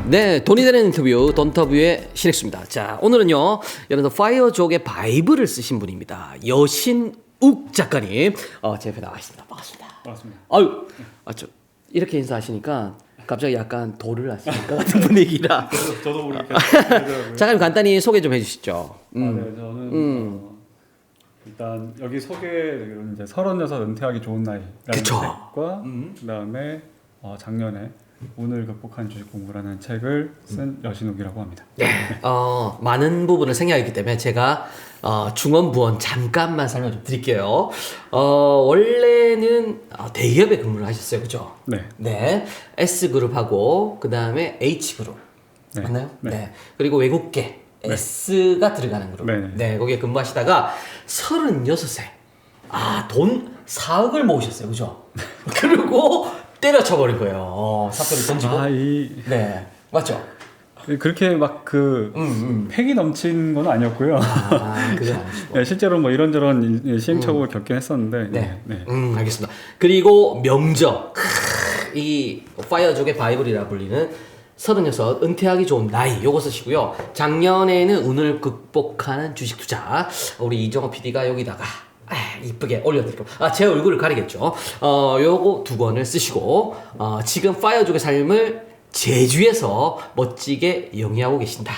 네, 돈이 되는 인터뷰, 돈터뷰의 신익수입니다. 자, 오늘은요, 여러분들 파이어족의 바이블을 쓰신 분입니다. 여신욱 작가님, 제 옆에 나와 있습니다. 반갑습니다. 반갑습니다. 아유, 이렇게 인사하시니까 갑자기 약간 도를 하시는 것 같은 분위기라. 저도 모르게. 작가님 간단히 소개 좀 해주시죠. 네, 저는 일단 여기 소개는 이제 36 은퇴하기 좋은 나이라는 그쵸. 책과 그다음에 작년에 운을 극복한 주식 공부라는 책을 쓴 여신욱이라고 합니다. 네, 많은 부분을 생략했기 때문에 제가 중원부원 잠깐만 설명 좀 드릴게요. 원래는 대기업에 근무를 하셨어요, 그죠? 네. 네, S그룹하고 그 다음에 H그룹 네. 맞나요? 네. 그리고 외국계 S가 들어가는 그룹. 네. 네, 거기에 근무하시다가 36세 돈 4억을 모으셨어요, 그죠? 그리고 때려쳐버린 거예요. 사표를 던지고. 네, 맞죠? 그렇게 막 패기 넘친 건 아니었고요. 그건 아니시고. 네, 실제로 뭐 이런저런 시행착오를 겪긴 했었는데. 네. 알겠습니다. 그리고 명적. 이 파이어족의 바이블이라 불리는 36 은퇴하기 좋은 나이 요거 쓰시고요. 작년에는 운을 극복하는 주식 투자. 우리 이정호 PD가 여기다가 이쁘게 올려드릴게요. 제 얼굴을 가리겠죠. 요거 두 권을 쓰시고 지금 파이어족의 삶을 제주에서 멋지게 영위하고 계신다.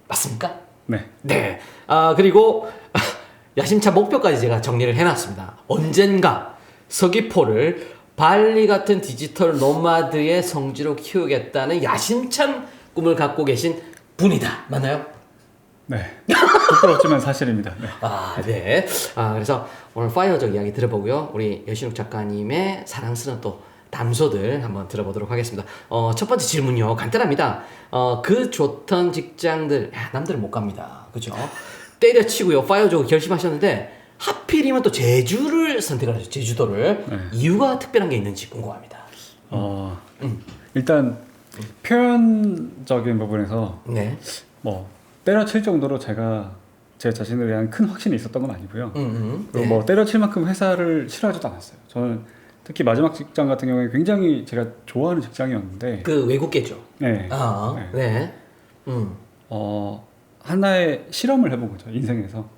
맞습니까? 네. 네. 그리고 야심찬 목표까지 제가 정리를 해놨습니다. 언젠가 서귀포를 발리 같은 디지털 노마드의 성지로 키우겠다는 야심찬 꿈을 갖고 계신 분이다. 맞나요? 네. 부끄럽지만 사실입니다. 네. 네. 그래서 오늘 파이어족 이야기 들어보고요. 우리 여신욱 작가님의 사랑스러운 또 담소들 한번 들어보도록 하겠습니다. 첫 번째 질문요. 간단합니다. 그 좋던 직장들, 남들은 못 갑니다. 그죠? 때려치고요. 파이어족 결심하셨는데, 하필이면 또 제주를 선택하셨죠. 제주도를. 네. 이유가 특별한 게 있는지 궁금합니다. 일단 표현적인 부분에서 네. 뭐 때려칠 정도로 제가 제 자신에 대한 큰 확신이 있었던 건 아니고요. 네. 그리고 뭐 때려칠 만큼 회사를 싫어하지도 않았어요. 저는 특히 마지막 직장 같은 경우에 굉장히 제가 좋아하는 직장이었는데 그 외국계죠. 네. 네. 하나의 실험을 해본 거죠. 인생에서.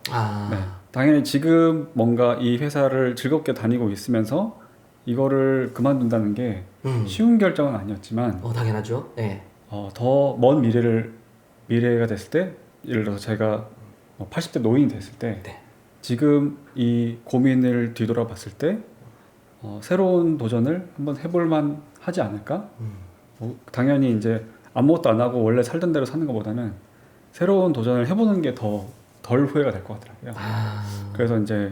네. 당연히 지금 뭔가 이 회사를 즐겁게 다니고 있으면서 이거를 그만둔다는 게 쉬운 결정은 아니었지만 당연하죠. 네. 더 먼 미래가 됐을 때 예를 들어서 제가 80대 노인이 됐을 때 네. 지금 이 고민을 뒤돌아봤을 때 새로운 도전을 한번 해볼만 하지 않을까? 당연히 이제 아무것도 안 하고 원래 살던 대로 사는 것보다는 새로운 도전을 해보는 게 덜 후회가 될 것 같더라고요. 그래서 이제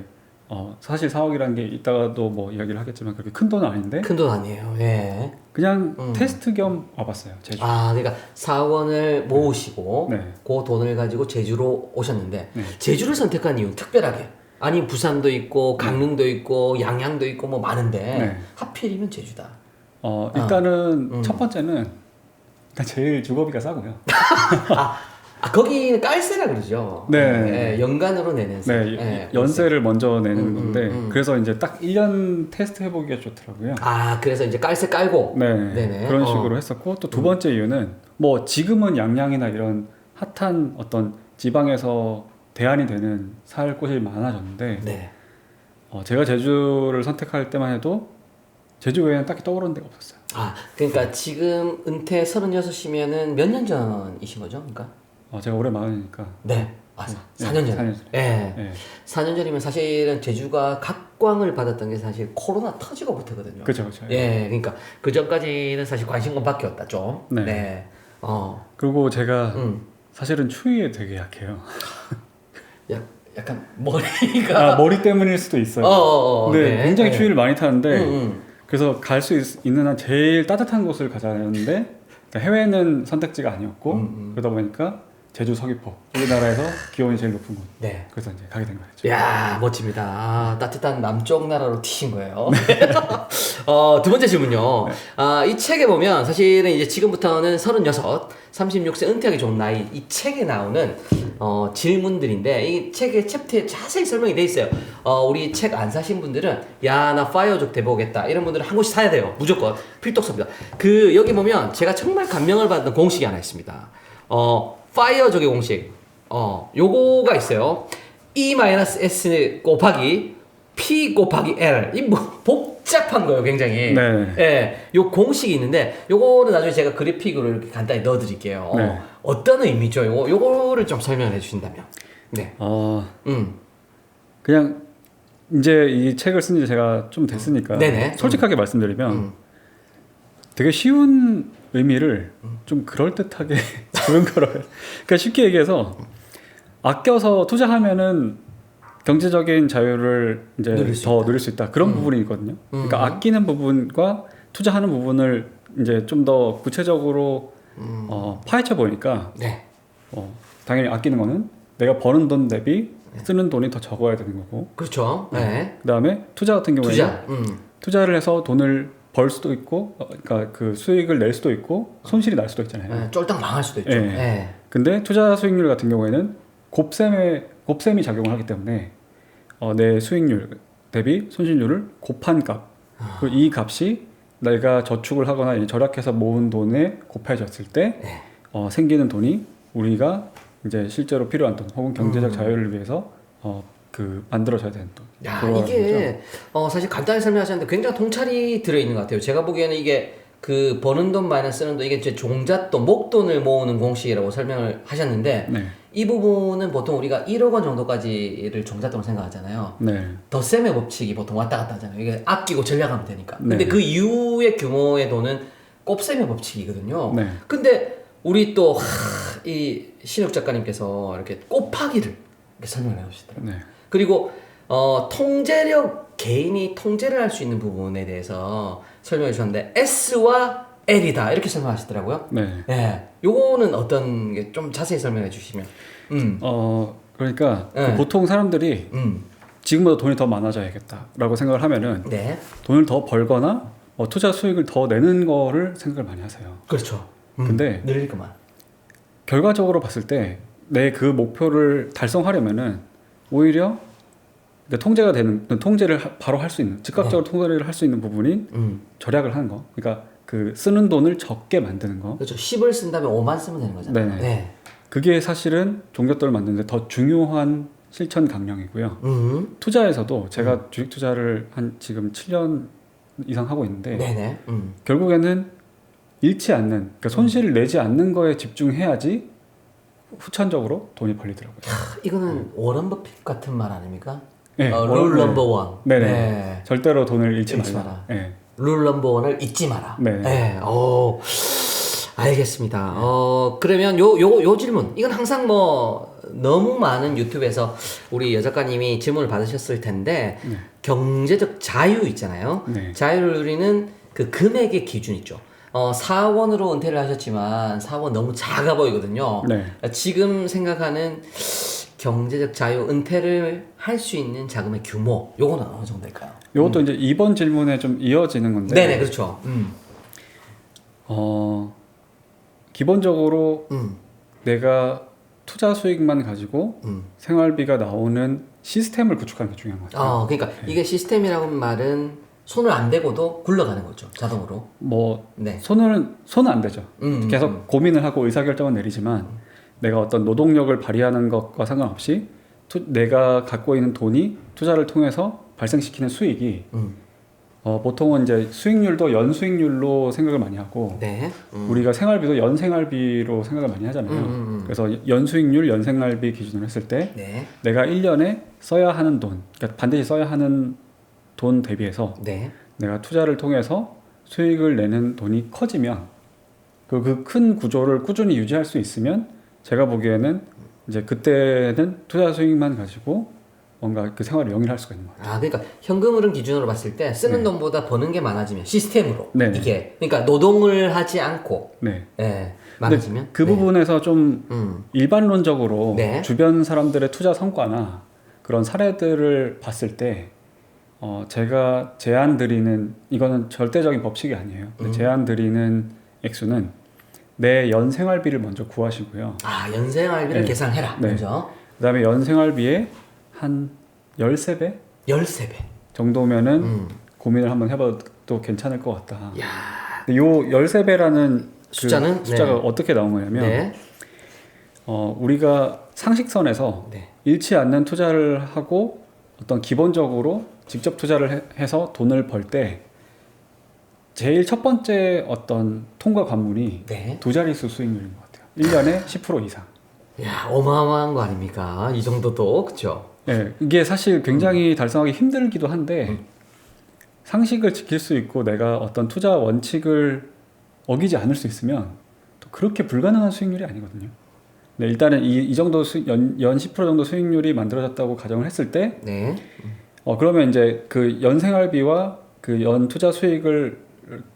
사실 4억이라는 게 이따가도 뭐 이야기를 하겠지만 그렇게 큰 돈은 아닌데 큰 돈 아니에요. 예. 그냥 테스트 겸 와봤어요. 제주. 그러니까 4억 원을 모으시고 네. 그 돈을 가지고 제주로 오셨는데 네. 제주를 선택한 이유는 특별하게 아니 부산도 있고 강릉도 있고 양양도 있고 뭐 많은데 네. 하필이면 제주다. 일단은 첫 번째는 일단 제일 주거비가 싸고요. 거기는 깔세라 그러죠. 네. 연간으로 내는 세. 네, 연세를 먼저 내는 건데 그래서 이제 딱 1년 테스트 해보기가 좋더라고요. 그래서 이제 깔세 깔고. 네네. 그런 식으로 했었고 또 두 번째 이유는 뭐 지금은 양양이나 이런 핫한 어떤 지방에서 대안이 되는 살 곳이 많아졌는데 네. 제가 제주를 선택할 때만 해도 제주 외에는 딱히 떠오르는 데가 없었어요. 그러니까 지금 은퇴 36이면은 몇 년 전이신 거죠? 그러니까? 제가 올해 40이니까. 네. 4년 전. 4년 전. 네. 4년 전이면 사실은 제주가 각광을 받았던 게 사실 코로나 터지고부터거든요. 그렇죠. 예, 그러니까 그 전까지는 사실 관심권밖에 없다 좀. 네. 그리고 제가 사실은 추위에 되게 약해요. 약간 머리가 머리 때문일 수도 있어요. 네, 굉장히 추위를 많이 타는데 그래서 갈 수 있는 한 제일 따뜻한 곳을 가자는데 해외는 선택지가 아니었고 그러다 보니까 제주 서귀포 우리나라에서 기온이 제일 높은 곳. 네. 그래서 이제 가게 된 거죠. 야 멋집니다. 따뜻한 남쪽 나라로 튀신 거예요. 두 번째 질문요. 이 책에 보면 사실은 이제 지금부터는 36, 36세 은퇴하기 좋은 나이 이 책에 나오는 질문들인데 이 책의 챕터에 자세히 설명이 돼 있어요. 우리 책 안 사신 분들은 야 나 파이어족 돼보겠다 이런 분들은 한 권씩 사야 돼요. 무조건 필독서입니다. 그 여기 보면 제가 정말 감명을 받는 공식이 하나 있습니다. 파이어족의 공식. 요거가 있어요. E-S 곱하기 P 곱하기 L. 이 뭐 복잡한 거예요, 굉장히. 네. 예, 요 공식이 있는데 요거는 나중에 제가 그래픽으로 이렇게 간단히 넣어드릴게요. 네. 어떤 의미죠? 요거를 좀 설명해 주신다면. 네. 그냥 이제 이 책을 쓴 지 제가 좀 됐으니까 네네. 솔직하게 말씀드리면 되게 쉬운 의미를 좀 그럴듯하게 적은 거라고. 그러니까 쉽게 얘기해서 아껴서 투자하면은 경제적인 자유를 이제 더 누릴 수 있다. 그런 부분이 있거든요. 그러니까 아끼는 부분과 투자하는 부분을 이제 좀 더 구체적으로 파헤쳐 보니까 네. 당연히 아끼는 거는 내가 버는 돈 대비 쓰는 돈이 더 적어야 되는 거고. 그렇죠. 네. 그다음에 투자 같은 경우에는 투자. 투자를 해서 돈을 벌 수도 있고, 그러니까 그 수익을 낼 수도 있고 손실이 날 수도 있잖아요. 네, 쫄딱 망할 수도 있죠. 예. 네. 근데 투자 수익률 같은 경우에는 곱셈이 작용을 하기 때문에 내 수익률 대비 손실률을 곱한 값. 그리고 이 값이 내가 저축을 하거나 절약해서 모은 돈에 곱해졌을 때 네. 생기는 돈이 우리가 이제 실제로 필요한 돈 혹은 경제적 자유를 위해서 그 만들어져야 되는 돈. 야, 그런 이게 사실 간단히 설명하셨는데 굉장히 통찰이 들어있는 것 같아요. 제가 보기에는 이게 그 버는 돈 마이너스 쓰는 돈 이게 제 종잣돈, 목돈을 모으는 공식이라고 설명을 하셨는데 네. 이 부분은 보통 우리가 1억 원 정도까지를 종잣돈으로 생각하잖아요. 네. 덧셈의 법칙이 보통 왔다 갔다 하잖아요. 이게 아끼고 전략하면 되니까. 네. 근데 그 이후의 규모의 돈은 곱셈의 법칙이거든요. 네. 근데 우리 또 이 신욱 작가님께서 이렇게 곱하기를 이렇게 설명을 해주시더라고요. 네. 그리고 통제력 개인이 통제를 할 수 있는 부분에 대해서 설명해 주셨는데 S와 L이다 이렇게 설명하시더라고요. 네. 네. 요거는 어떤 게 좀 자세히 설명해 주시면. 그러니까 네. 보통 사람들이 지금보다 돈이 더 많아져야겠다라고 생각을 하면은 네. 돈을 더 벌거나 투자 수익을 더 내는 거를 생각을 많이 하세요. 그렇죠. 근데 늘릴 것만. 결과적으로 봤을 때 내 그 목표를 달성하려면은 오히려 통제가 되는 통제를 바로 할 수 있는 즉각적으로 통제를 할 수 있는 부분이 절약을 하는 거. 그러니까 그 쓰는 돈을 적게 만드는 거. 그렇죠. 10을 쓴다면 5만 쓰면 되는 거잖아요. 네네. 네. 그게 사실은 종잣돈을 만드는데 더 중요한 실천 강령이고요. 투자에서도 제가 주식 투자를 한 지금 7년 이상 하고 있는데 네네. 결국에는 잃지 않는, 그러니까 손실을 내지 않는 거에 집중해야지 후천적으로 돈이 벌리더라고요. 이거는 워런 버핏 같은 말 아닙니까? 네, 룰 넘버 원. 네네. 네. 절대로 돈을 잃지 잃지 말라. 마라. 네. 룰 넘버 원을 잊지 마라. 네. 오, 알겠습니다. 그러면 요 질문. 이건 항상 뭐 너무 많은 유튜브에서 우리 여 작가님이 질문을 받으셨을 텐데 네. 경제적 자유 있잖아요. 네. 자유를 누리는 그 금액의 기준 있죠. 4원으로 은퇴를 하셨지만 4원 너무 작아 보이거든요. 네. 지금 생각하는 경제적 자유 은퇴를 할 수 있는 자금의 규모 요거는 어느 정도일까요? 이것도 이제 이번 질문에 좀 이어지는 건데. 네네 그렇죠. 기본적으로 내가 투자 수익만 가지고 생활비가 나오는 시스템을 구축하는 게 중요한 것 같아요. 그러니까 이게 시스템이라고 하는 말은 손을 안 대고도 굴러가는 거죠 자동으로. 네. 손은 안 되죠. 계속 고민을 하고 의사결정은 내리지만 내가 어떤 노동력을 발휘하는 것과 상관없이 내가 갖고 있는 돈이 투자를 통해서 발생시키는 수익이 보통은 이제 수익률도 연수익률로 생각을 많이 하고 네. 우리가 생활비도 연생활비로 생각을 많이 하잖아요. 그래서 연수익률, 연생활비 기준으로 했을 때 네. 내가 1년에 써야 하는 돈, 그러니까 반드시 써야 하는 돈 대비해서 네. 내가 투자를 통해서 수익을 내는 돈이 커지면 그 큰 구조를 꾸준히 유지할 수 있으면 제가 보기에는 이제 그때는 투자 수익만 가지고 뭔가 그 생활을 영위할 수가 있는 거예요. 그러니까 현금 흐름 기준으로 봤을 때 쓰는 네. 돈보다 버는 게 많아지면 시스템으로 네네. 이게 그러니까 노동을 하지 않고 네. 많아지면 그 네. 부분에서 좀 일반론적으로 네. 주변 사람들의 투자 성과나 그런 사례들을 봤을 때 제가 제안 드리는 이거는 절대적인 법칙이 아니에요. 근데 제안 드리는 액수는 내 연 생활비를 먼저 구하시고요. 아, 연생활비를 네. 계산해라. 네. 먼저. 그다음에 연 생활비의 한 13배 13배. 정도면은 고민을 한번 해봐도 괜찮을 것 같다. 야. 근데 요 13배라는 숫자는? 숫자가 네. 어떻게 나온 거냐면 네. 우리가 상식선에서 네. 잃지 않는 투자를 하고 어떤 기본적으로 직접 투자를 해서 돈을 벌 때 제일 첫 번째 어떤 통과 관문이 네. 두 자릿수 수익률인 것 같아요. 1년에 10% 이상. 야, 어마어마한 거 아닙니까? 이 정도도. 그렇죠? 네, 이게 사실 굉장히 달성하기 힘들기도 한데 상식을 지킬 수 있고 내가 어떤 투자 원칙을 어기지 않을 수 있으면 또 그렇게 불가능한 수익률이 아니거든요. 네, 일단은 이 정도 연 10% 정도 수익률이 만들어졌다고 가정을 했을 때 네. 그러면 이제 그 연 생활비와 그 연 투자 수익을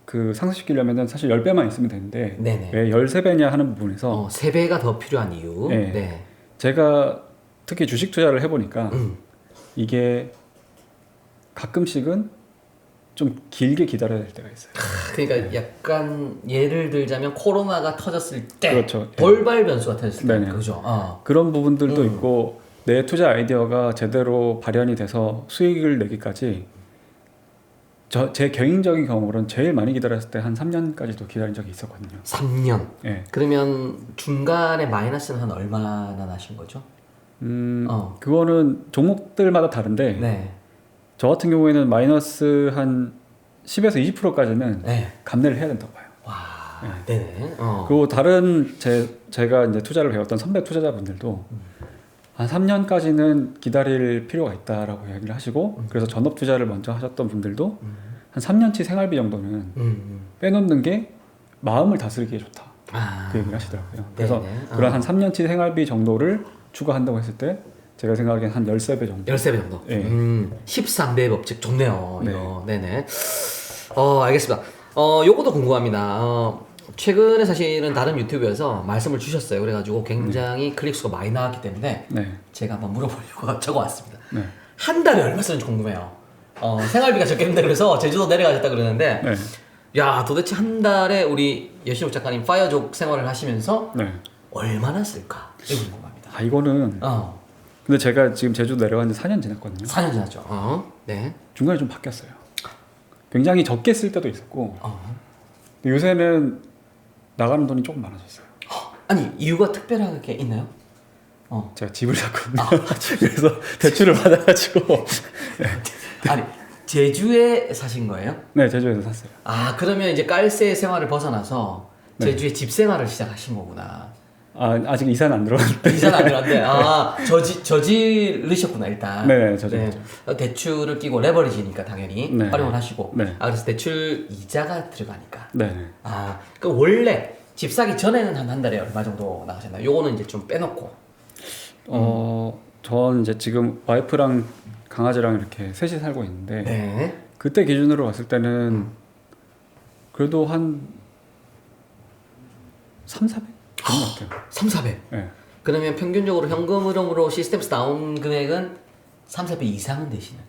그 상승시키려면은 사실 10배만 있으면 되는데 네네. 왜 13배냐 하는 부분에서 3배가 더 필요한 이유. 네. 네. 제가 특히 주식 투자를 해보니까 음. 이게 가끔씩은 좀 길게 기다려야 될 때가 있어요. 그러니까 약간 예를 들자면 코로나가 터졌을 때 그렇죠. 돌발 변수가 터졌을 때 네네. 그죠? 그런 부분들도 있고 내 투자 아이디어가 제대로 발현이 돼서 수익을 내기까지 제 개인적인 경험으로는 제일 많이 기다렸을 때 한 3년까지도 기다린 적이 있었거든요. 3년. 예. 그러면 중간에 마이너스는 한 얼마나 나신 거죠? 그거는 종목들마다 다른데 네. 저 같은 경우에는 마이너스 한 10에서 20%까지는 네. 감내를 해야 된다고 봐요. 와. 네네. 그리고 다른 제가 이제 투자를 배웠던 선배 투자자분들도 한 3년까지는 기다릴 필요가 있다라고 이야기를 하시고 그래서 전업 투자를 먼저 하셨던 분들도 한 3년치 생활비 정도는 빼놓는 게 마음을 다스리기에 좋다. 그 얘기를 하시더라고요. 그래서 네네. 그런 한 3년치 생활비 정도를 추가한다고 했을 때 제가 생각하기엔 한 13배 정도. 13배 정도. 예. 13배 법칙 좋네요. 네. 이거. 네네. 알겠습니다. 요것도 궁금합니다. 최근에 사실은 다른 유튜브에서 말씀을 주셨어요. 그래가지고 굉장히 클릭수가 많이 나왔기 때문에 네. 제가 한번 물어보려고 적어왔습니다. 네. 한 달에 얼마 쓰는지 궁금해요. 생활비가 적겠는데 그래서 제주도 내려가셨다 그러는데 네. 야 도대체 한 달에 우리 여신욱 작가님 파이어족 생활을 하시면서 네. 얼마나 쓸까? 이거 궁금합니다. 이거는 근데 제가 지금 제주도 내려간 지 4년 지났거든요. 4년 지났죠. 네. 중간에 좀 바뀌었어요. 굉장히 적게 쓸 때도 있었고 근데 요새는 나가는 돈이 조금 많아졌어요. 아니 이유가 특별하게 있나요? 제가 집을 샀거든요. 그래서 대출을 받아가지고 아니 제주에 사신 거예요? 네 제주에서 샀어요. 그러면 이제 깔세 생활을 벗어나서 네. 제주에 집 생활을 시작하신 거구나. 아직 이사는 안 들어갔는데. 이사는 안 들었는데 저지르셨구나 일단. 네, 저질렀죠. 대출을 끼고 레버리지니까 당연히 네. 활용을 하시고. 네. 그래서 대출 이자가 들어가니까. 네. 그 원래 집 사기 전에는 한 달에 얼마 정도 나가셨나요? 요거는 이제 좀 빼놓고. 저는 이제 지금 와이프랑 강아지랑 이렇게 셋이 살고 있는데 네. 그때 기준으로 봤을 때는 그래도 한 3, 400? 그런 것 같아요. 3, 400. 네. 그러면 평균적으로 현금 흐름으로 시스템스 나온 금액은 3, 4배 이상은 되시는.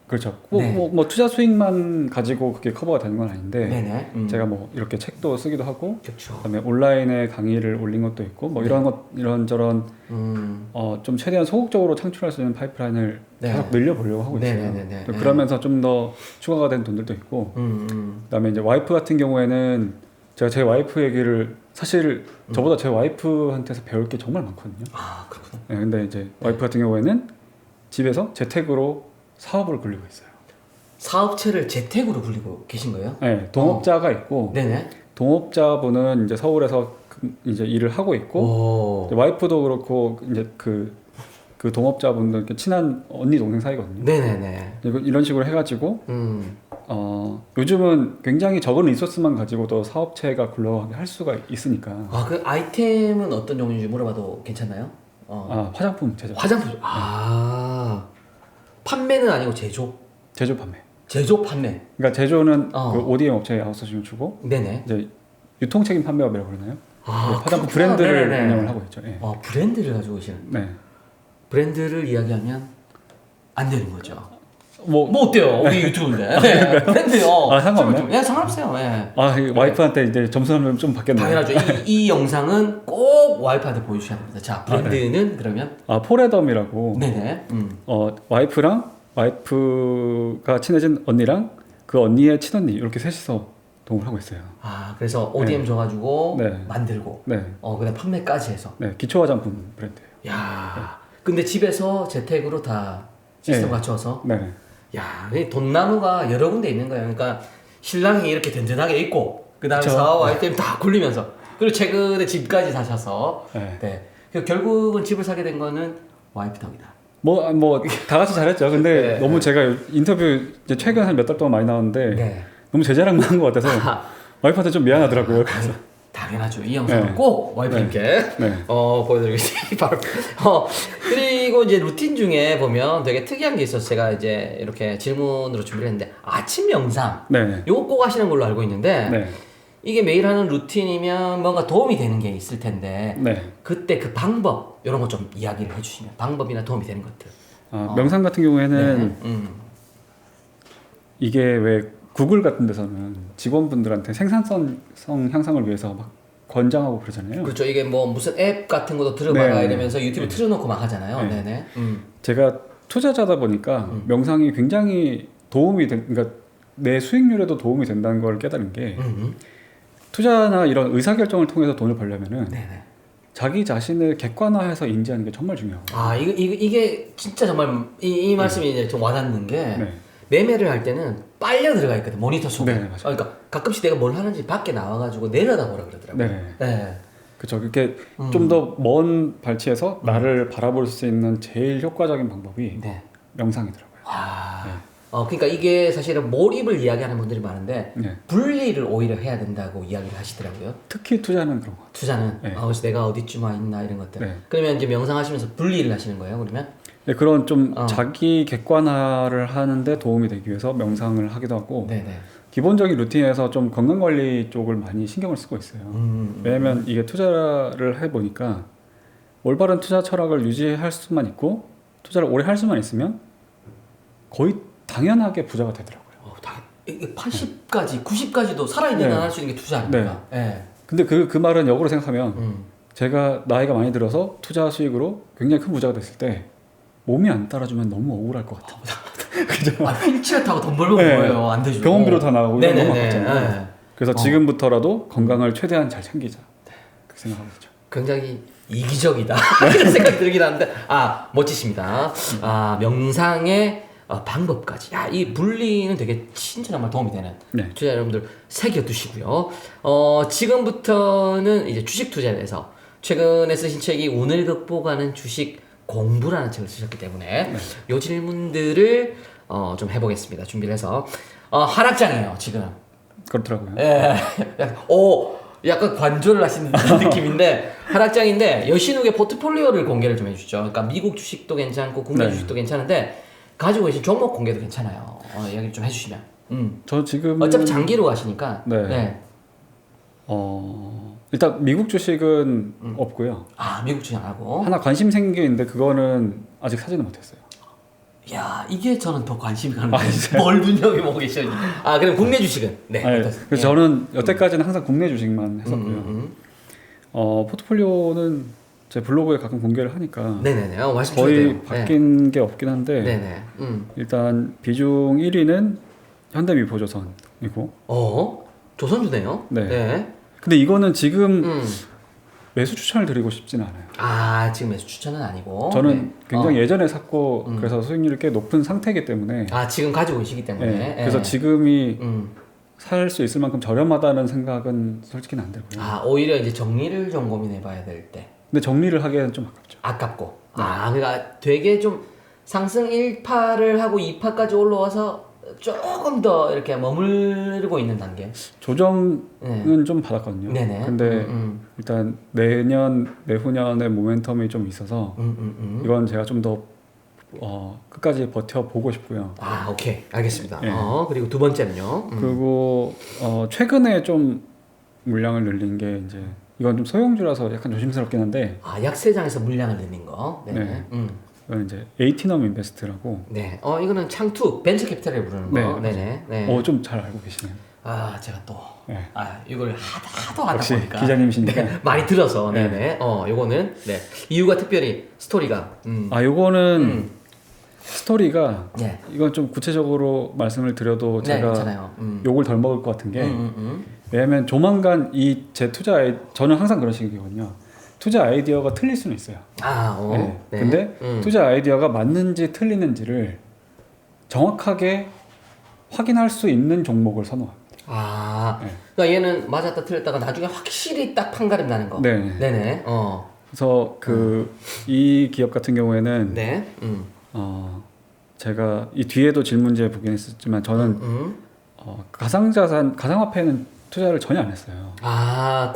그렇죠. 네. 뭐 투자 수익만 가지고 그게 커버가 되는 건 아닌데 네네. 제가 뭐 이렇게 책도 쓰기도 하고 그렇죠. 그다음에 온라인에 강의를 올린 것도 있고 뭐 이런저런 좀 최대한 소극적으로 창출할 수 있는 파이프라인을 네. 계속 늘려보려고 하고 있어요. 네네네네. 또 그러면서 좀 더 추가가 된 돈들도 있고 그다음에 이제 와이프 같은 경우에는 제가 제 와이프 얘기를 사실 저보다 제 와이프한테서 배울 게 정말 많거든요. 그렇구나. 네, 근데 이제 와이프 같은 경우에는 집에서 재택으로 사업을 굴리고 있어요. 사업체를 재택으로 굴리고 계신 거예요? 네, 동업자가 있고 네네. 동업자분은 이제 서울에서 이제 일을 하고 있고 이제 와이프도 그렇고 이제 그 동업자분들 이렇게 친한 언니 동생 사이거든요. 네네네. 이런 식으로 해가지고 요즘은 굉장히 적은 리소스만 가지고도 사업체가 굴러가게 할 수가 있으니까. 그 아이템은 어떤 종류인지 물어봐도 괜찮나요? 화장품 제조. 화장품. 판매는 아니고 제조. 제조 판매. 제조 판매. 그러니까 제조는 그 ODM 업체에 아웃소싱을 주고 네네. 이제 유통책임 판매업이라고 그러나요? 화장품 그렇구나. 브랜드를 네네네. 운영을 하고 있죠. 예. 브랜드를 가지고 계시는. 네. 브랜드를 이야기하면 안 되는 거죠. 뭐 어때요? 우리 유튜브인데. 네. 근데요. 아, 상관없나요? 네, 상관없어요. 네. 이 와이프한테 이제 점수는 좀 받겠네요. 당연하죠. 이 영상은 꼭 와이프한테 보여주셔야 됩니다. 자, 브랜드는 그러면 포레덤이라고 네네. 와이프가 친해진 언니랑 그 언니의 친언니 이렇게 셋이서 동을 하고 있어요. 아, 그래서 ODM 줘가지고 네. 만들고, 네, 그다음 판매까지 해서. 네, 기초 화장품 브랜드예요. 야, 근데 집에서 재택으로 다 시스템 네. 갖춰서. 네, 야, 이 돈나무가 여러 군데 있는 거예요. 그러니까 신랑이 이렇게 든든하게 있고, 그다음에 그쵸. 사와 아이템 다 굴리면서, 그리고 최근에 집까지 사셔서, 네. 네. 그래서 결국은 집을 사게 된 거는 와이프 덕이다. 뭐 다 같이 잘했죠. 근데 네. 너무 제가 인터뷰 이제 최근 한 몇 달 동안 많이 나왔는데 네. 너무 제 자랑만 한 것 같아서 와이프한테 좀 미안하더라고요. 그래서 당연하죠. 이 영상은 네. 꼭 와이프님께 네. 보여드리겠습니다. 바로. 그리고 이제 루틴 중에 보면 되게 특이한 게 있어서 제가 이제 이렇게 질문으로 준비를 했는데 아침 명상. 네, 요거 꼭 하시는 걸로 알고 있는데 네, 이게 매일 하는 루틴이면 뭔가 도움이 되는 게 있을 텐데 네. 그때 그 방법 이런 거 좀 이야기를 해주시면 방법이나 도움이 되는 것들. 명상 같은 경우에는 네. 이게 왜 구글 같은 데서는 직원분들한테 생산성 향상을 위해서 막 권장하고 그러잖아요. 그렇죠. 이게 뭐 무슨 앱 같은 것도 들어봐라 네. 이러면서 유튜브 틀어놓고 막 하잖아요. 네. 네네. 제가 투자자다 보니까 명상이 굉장히 그러니까 내 수익률에도 도움이 된다는 걸 깨달은 게 투자나 이런 의사결정을 통해서 돈을 벌려면은 네네. 자기 자신을 객관화해서 인지하는 게 정말 중요하고. 이게 진짜 정말 이 말씀이 이제 좀 와닿는 게 네. 매매를 할 때는 빨려 들어가 있거든 모니터 속에. 네, 맞아요. 그러니까 가끔씩 내가 뭘 하는지 밖에 나와가지고 내려다보라 그러더라고요. 네. 네. 그렇죠. 그렇게 좀 더 먼 발치에서 나를 바라볼 수 있는 제일 효과적인 방법이 네. 명상이더라고요. 그러니까 이게 사실은 몰입을 이야기하는 분들이 많은데 네. 분리를 오히려 해야 된다고 이야기를 하시더라고요. 특히 투자는 그런 것 같아요. 투자는 네. 그래서 내가 어디쯤 와 있나 이런 것들. 네. 그러면 이제 명상하시면서 분리를 하시는 거예요. 그러면 네, 그런 좀 어. 자기 객관화를 하는데 도움이 되기 위해서 명상을 하기도 하고 네네. 기본적인 루틴에서 좀 건강관리 쪽을 많이 신경을 쓰고 있어요. 왜냐면 이게 투자를 해보니까 올바른 투자 철학을 유지할 수만 있고 투자를 오래 할 수만 있으면 거의 당연하게 부자가 되더라고요. 이게 80까지, 90까지도 살아있는 네. 한 할 수 있는 게 투자 아닙니까? 네. 근데 그 말은 역으로 생각하면 제가 나이가 많이 들어서 투자 수익으로 굉장히 큰 부자가 됐을 때 몸이 안 따라주면 너무 억울할 것 같아요. 그죠? 휠체어 타고 돈 벌면 네. 뭐예요? 안 되죠. 병원비로 다 나가고 이런 거 너무 네네네. 아깝잖아요. 네. 그래서 지금부터라도 건강을 최대한 잘 챙기자. 그 생각하고 있죠. 굉장히 이기적이다 이런 생각이 들긴 하는데 멋지십니다. 명상의 방법까지. 이 분리는 되게 진짜 정말 도움이 되는 네. 투자 여러분들 새겨두시고요. 지금부터는 이제 주식 투자에 대해서 최근에 쓰신 책이 운을 극복하는 주식 공부라는 책을 쓰셨기 때문에 이 질문들을 좀 해보겠습니다. 준비를 해서 하락장이에요 지금. 그렇더라고요. 예, 약간 관조를 하시는 느낌인데 하락장인데 여신욱의 포트폴리오를 공개를 좀 해주시죠. 그러니까 미국 주식도 괜찮고 국내 네. 주식도 괜찮은데 가지고 계신 종목 공개도 괜찮아요. 이야기 좀 해주시면. 저 지금 어차피 장기로 가시니까. 네. 일단 미국 주식은 없고요. 미국 주식 안 하고. 하나 관심 생긴 게 있는데 그거는 아직 사지는 못했어요. 야, 이게 저는 더 관심이 가는 거예요. 뭘 눈여겨보고 계셔. 그럼 국내 주식은? 네. 아니, 어떠세요? 그래서 저는 여태까지는 항상 국내 주식만 했었고요. 포트폴리오는 제 블로그에 가끔 공개를 하니까 네네네. 말씀 거의 주세요. 바뀐 게 없긴 한데 네네. 일단 비중 1위는 현대미포조선이고 조선주네요. 네. 근데 이거는 지금 매수 추천을 드리고 싶지는 않아요. 지금 매수 추천은 아니고. 저는 굉장히 예전에 샀고 그래서 수익률이 꽤 높은 상태이기 때문에 지금 가지고 계시기 때문에. 네, 그래서 지금이 살 수 있을 만큼 저렴하다는 생각은 솔직히는 안 들고요. 오히려 이제 정리를 좀 고민해봐야 될 때. 근데 정리를 하기에는 좀 아깝죠. 아깝고. 그러니까 되게 좀 상승 1파를 하고 2파까지 올라와서 조금 더 이렇게 머물고 있는 단계. 조정은 좀 받았거든요. 네네. 근데 일단 내후년의 모멘텀이 좀 있어서 이건 제가 좀 더 끝까지 버텨보고 싶고요. 오케이. 알겠습니다. 네. 그리고 두 번째는요. 그리고 최근에 좀 물량을 늘린 게 이제 이건 좀 소형주라서 약간 조심스럽긴 한데 약세장에서 물량을 내는 거. 네네. 그건 이제 에이티넘 인베스트라고. 네. 이거는 창투 벤처 캐피탈을 부르는 거. 네. 네네. 네. 좀 잘 알고 계시네요. 아, 제가 또 네. 이걸 하도 하다 역시 보니까 기자님이시니까. 네, 많이 들어서 네. 네네. 요거는 네. 이유가 특별히 스토리가 요거는 스토리가 네. 이건 좀 구체적으로 말씀을 드려도 네, 제가 괜찮아요. 욕을 덜 먹을 것 같은 게 왜냐면 조만간 이 제 저는 항상 그런 식이거든요. 투자 아이디어가 틀릴 수는 있어요. 네. 네. 근데 투자 아이디어가 맞는지 틀리는지를 정확하게 확인할 수 있는 종목을 선호합니다. 네. 그러니까 얘는 맞았다 틀렸다가 나중에 확실히 딱 판가름 나는 거. 네. 네네. 그래서 이 기업 같은 경우에는 네. 제가 이 뒤에도 질문지에 보긴 했었지만 저는 가상화폐에는 투자를 전혀 안 했어요.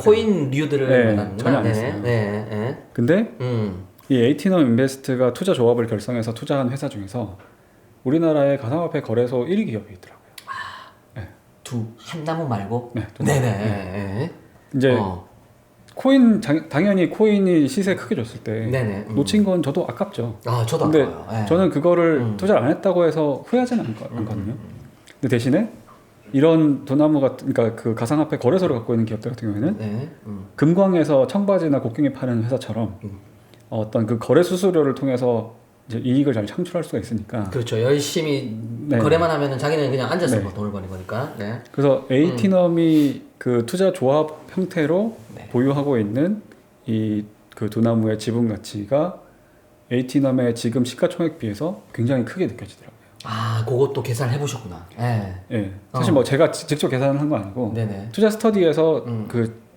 코인류들을 네, 말하는구나. 전혀 안 네네. 했어요. 네. 근데 이 에이티넘 인베스트가 투자 조합을 결성해서 투자한 회사 중에서 우리나라의 가상화폐 거래소 1위 기업이 있더라고요. 한 나무 말고. 네. 네네. 이제 당연히 코인이 시세 크게 줬을 때 네네. 놓친 건 저도 아깝죠. 저도 근데 아까워요. 네. 저는 그거를 투자를 안 했다고 해서 후회하지는 않거든요. 근데 대신에 이런 도나무 같은 그러니까 그 가상화폐 거래소를 갖고 있는 기업들 같은 경우에는 네. 금광에서 청바지나 곡괭이 파는 회사처럼 어떤 그 거래 수수료를 통해서 이제 이익을 잘 창출할 수가 있으니까. 그렇죠. 열심히 네. 거래만 하면은 자기는 그냥 앉아서 네. 돈을 버는 거니까. 네. 그래서 에이티넘이 그 투자 조합 형태로 네. 보유하고 있는 이 그 두나무의 지분 가치가 에이티넘의 지금 시가총액 비해서 굉장히 크게 느껴지더라고요. 그것도 계산을 해보셨구나. 네. 예. 사실 뭐 제가 직접 계산을 한 거 아니고 네네. 투자 스터디에서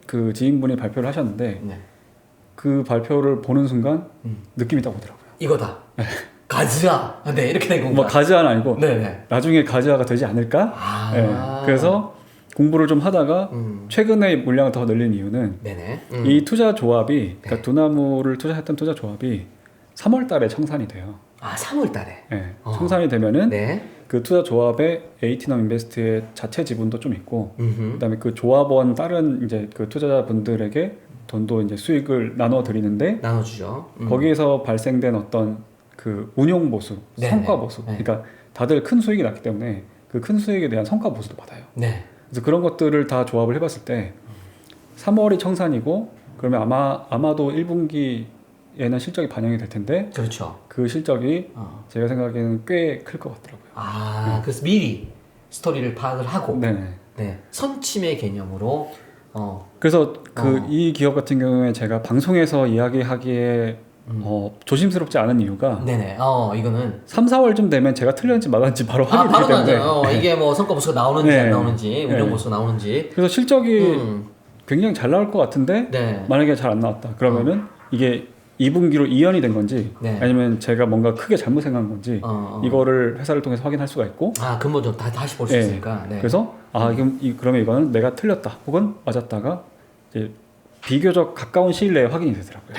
그 지인분이 발표를 하셨는데 네. 그 발표를 보는 순간 느낌이 딱 오더라고요. 이거다. 가즈아. 네, 이렇게 된 건가? 뭐 가즈아는 아니고 네네. 나중에 가즈아가 되지 않을까? 예. 그래서 공부를 좀 하다가 최근에 물량을 더 늘린 이유는 네네. 이 투자 조합이 그러니까 두나무를 투자했던 투자 조합이 3월 달에 청산이 돼요. 3월 달에. 예. 청산이 되면은 네. 그 투자 조합에 에이티넘 인베스트의 자체 지분도 좀 있고 그다음에 그 조합원 다른 이제 그 투자자분들에게 돈도 이제 수익을 나눠 드리는데 나눠주죠. 거기에서 발생된 어떤 그 운용 보수, 네네. 성과 보수. 네. 그러니까 다들 큰 수익이 났기 때문에 그 큰 수익에 대한 성과 보수도 받아요. 네. 그래서 그런 것들을 다 조합을 해봤을 때 3월이 청산이고 그러면 아마도 1분기에는 실적이 반영이 될 텐데 그렇죠. 그 실적이 제가 생각에는 꽤 클 것 같더라고요. 그래서 미리 스토리를 파악을 하고. 네. 네. 선침의 개념으로. 그래서 이 기업 같은 경우에 제가 방송에서 이야기하기에 조심스럽지 않은 이유가 네네. 이거는 3, 4월쯤 되면 제가 틀렸는지 맞았는지 바로 확인이 바로 되기 때문에 나죠. 이게 뭐 성과 보수가 나오는지 네. 안 나오는지, 운영 네. 보수가 나오는지. 그래서 실적이 굉장히 잘 나올 것 같은데 네. 만약에 잘 안 나왔다 그러면은 이게 2분기로 이연이 된 건지 네. 아니면 제가 뭔가 크게 잘못 생각한 건지 이거를 회사를 통해서 확인할 수가 있고 근본적으로 다시 볼 수 네. 있으니까. 네. 그래서 그러면 이거는 내가 틀렸다 혹은 맞았다가 이제 비교적 가까운 시일 내에 확인이 되더라고요.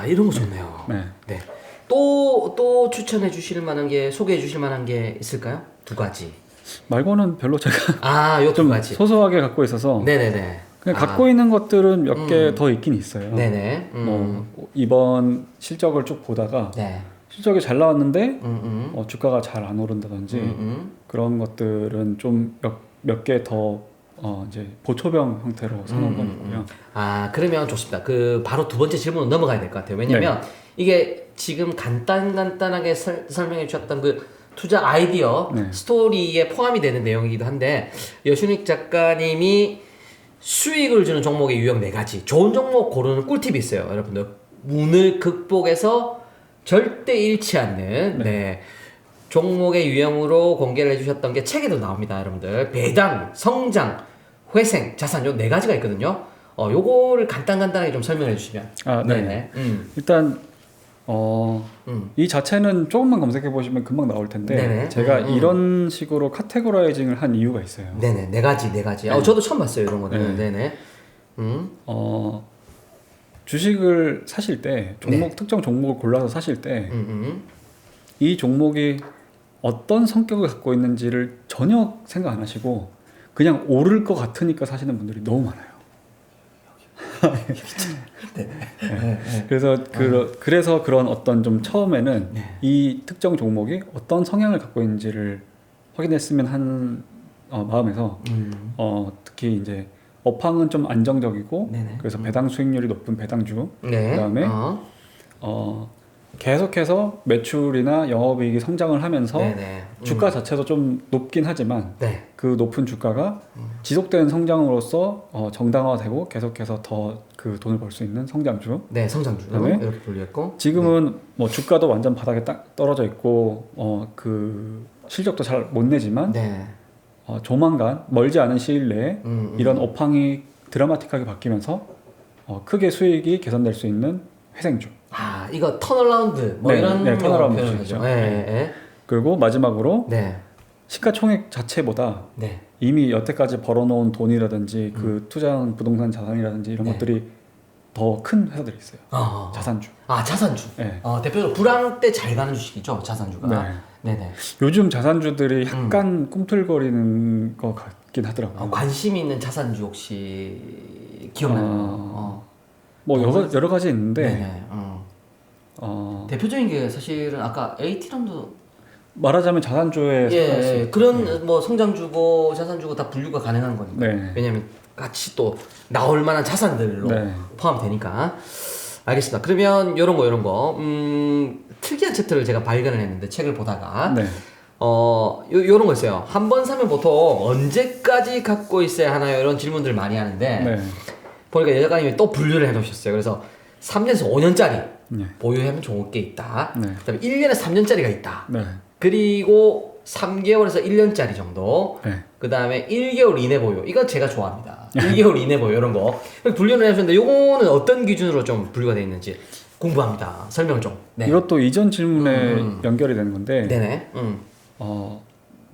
이런 거 좋네요. 네. 네. 또 추천해 주실 만한 게, 소개해 주실 만한 게 있을까요? 2가지. 말고는 별로 제가 요 좀 2가지. 소소하게 갖고 있어서 네네네. 그냥 갖고 있는 것들은 몇 개 더 있긴 있어요. 네네. 뭐 이번 실적을 쭉 보다가 네. 실적이 잘 나왔는데 주가가 잘 안 오른다든지 그런 것들은 좀 몇 개 더 이제 보초병 형태로 사놓은 건 있고요. 그러면 좋습니다. 바로 2번째 질문으로 넘어가야 될 것 같아요. 왜냐면 이게 지금 간단하게 설명해 주셨던 그 투자 아이디어 네. 스토리에 포함이 되는 내용이기도 한데, 여순익 작가님이 수익을 주는 종목의 유형 4가지, 좋은 종목 고르는 꿀팁이 있어요. 여러분들 운을 극복해서 절대 잃지 않는 네. 종목의 유형으로 공개를 해주셨던 게 책에도 나옵니다. 여러분들 배당, 성장, 회생, 자산 요 4가지가 있거든요. 요거를 간단하게 좀 설명해 주시면. 네. 일단 이 자체는 조금만 검색해 보시면 금방 나올 텐데 네네. 제가 이런 식으로 카테고라이징을 한 이유가 있어요. 네네. 4가지. 저도 처음 봤어요, 이런 거는. 네네. 주식을 사실 때 특정 종목을 골라서 사실 때 이 종목이 어떤 성격을 갖고 있는지를 전혀 생각 안 하시고 그냥 오를 것 같으니까 사시는 분들이 너무 많아요. 네. 그래서 그런 어떤 좀 처음에는 네. 이 특정 종목이 어떤 성향을 갖고 있는지를 확인했으면 한 마음에서 특히 이제 업황은 좀 안정적이고 네네. 그래서 배당 수익률이 높은 배당주 네. 그다음에 계속해서 매출이나 영업이익이 성장을 하면서 네네. 주가 자체도 좀 높긴 하지만 네. 그 높은 주가가 지속된 성장으로서 정당화되고 계속해서 더 그 돈을 벌 수 있는 성장주. 네, 성장주 그다음에 이렇게 분류했고 지금은 뭐 주가도 완전 바닥에 딱 떨어져 있고 그 실적도 잘 못 내지만 네. 조만간 멀지 않은 시일 내에 이런 업황이 드라마틱하게 바뀌면서 크게 수익이 개선될 수 있는 회생주. 아, 이거 턴어라운드 뭐 네, 이런 네, 턴어라운드 표현을 주죠. 하죠. 네. 그리고 마지막으로 네. 시가총액 자체보다 네. 이미 여태까지 벌어놓은 돈이라든지 그 투자한 부동산 자산이라든지 이런 네. 것들이 더 큰 회사들이 있어요. 자산주. 아, 자산주. 네. 대표적으로 불황 때 잘 가는 주식이죠, 자산주가. 네. 네네. 요즘 자산주들이 약간 꿈틀거리는 것 같긴 하더라고요. 관심 있는 자산주 혹시 기억나는 거? 뭐 여러 가지 있는데 네네. 대표적인 게 사실은 아까 AT랑도 말하자면 자산주에 속할 수 있고. 그런 뭐 성장주고 자산주고 다 분류가 가능한 거니까. 네. 왜냐면 같이 또 나올 만한 자산들로 네. 포함되니까. 알겠습니다. 그러면 요런 거 특이한 챕터를 제가 발견을 했는데 책을 보다가 네. 요런 거 있어요. 한 번 사면 보통 언제까지 갖고 있어야 하나요? 이런 질문들 많이 하는데 네. 보니까 여작가님이 또 분류를 해놓으셨어요. 그래서 3년에서 5년짜리 네. 보유하면 좋은 게 있다. 네. 그다음에 1년에 3년짜리가 있다. 네. 그리고 3개월에서 1년짜리 정도. 네. 그 다음에 1개월 이내 보유. 이건 제가 좋아합니다. 1개월 이내 보유 이런 거. 분류를 해주셨는데 요거는 어떤 기준으로 좀 분류가 되어 있는지 궁금합니다. 설명 좀. 네. 이것도 이전 질문에 연결이 되는 건데 네네.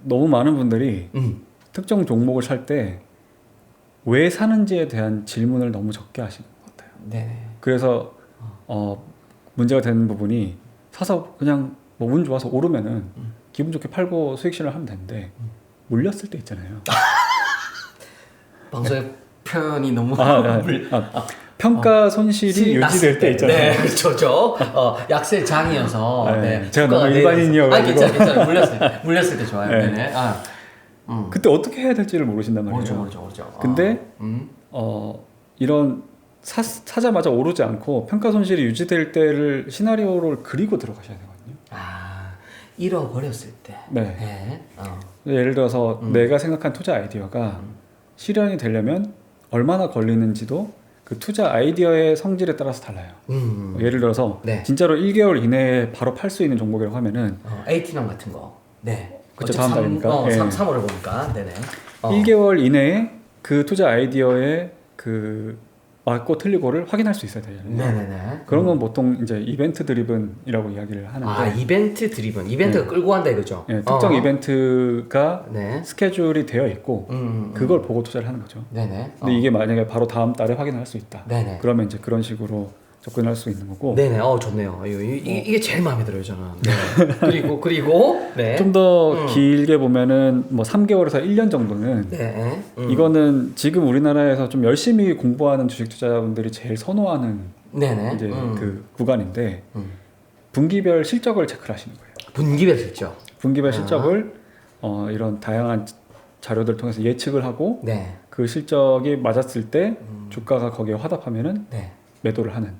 너무 많은 분들이 음. 특정 종목을 살 때 왜 사는지에 대한 질문을 너무 적게 하시는 것 같아요. 네. 그래서 문제가 되는 부분이 사서 그냥 뭐 운 좋아서 오르면은 기분 좋게 팔고 수익 실현을 하면 되는데 물렸을 때 있잖아요. 방송의 표현이 너무 평가 손실이 유지될 때 있잖아요. 네, 그렇죠. 약세 장이어서. 네. 제가 너무 일반인이어가지고. 괜찮아. 물렸을 때 좋아요. 네. 네네. 그때 어떻게 해야 될지를 모르신단 말이에요. 모르죠. 근데 이런 사자마자 오르지 않고 평가 손실이 유지될 때를 시나리오를 그리고 들어가셔야 되거든요. 잃어버렸을 때. 네. 예를 들어서 내가 생각한 투자 아이디어가 실현이 되려면 얼마나 걸리는지도 그 투자 아이디어의 성질에 따라서 달라요. 예를 들어서 네. 진짜로 1개월 이내에 바로 팔 수 있는 종목이라고 하면은 AT랑 같은 거. 네. 그쵸, 다음 달이니까. 네. 3월을 보니까. 네네. 1개월 이내에 그 투자 아이디어의 그 맞고 틀리고를 확인할 수 있어야 되잖아요. 네네네. 그런 건 보통 이제 이벤트 드리븐이라고 이야기를 하는데 이벤트 드리븐. 이벤트가 끌고 간다 이거죠. 네, 특정 이벤트가 네. 스케줄이 되어 있고 그걸 보고 투자를 하는 거죠. 네네. 근데 이게 만약에 바로 다음 달에 확인할 수 있다. 네네. 그러면 이제 그런 식으로 접근할 수 있는 거고. 네네. 좋네요. 이게 제일 마음에 들어요, 저는. 네. 그리고 네. 좀 더 길게 보면은 뭐 3개월에서 1년 정도는 네. 이거는 지금 우리나라에서 좀 열심히 공부하는 주식 투자자분들이 제일 선호하는 네네. 이제 그 구간인데 분기별 실적을 체크를 하시는 거예요. 분기별 실적. 분기별 실적을 이런 다양한 자료들 통해서 예측을 하고 네. 그 실적이 맞았을 때 주가가 거기에 화답하면은 네. 매도를 하는.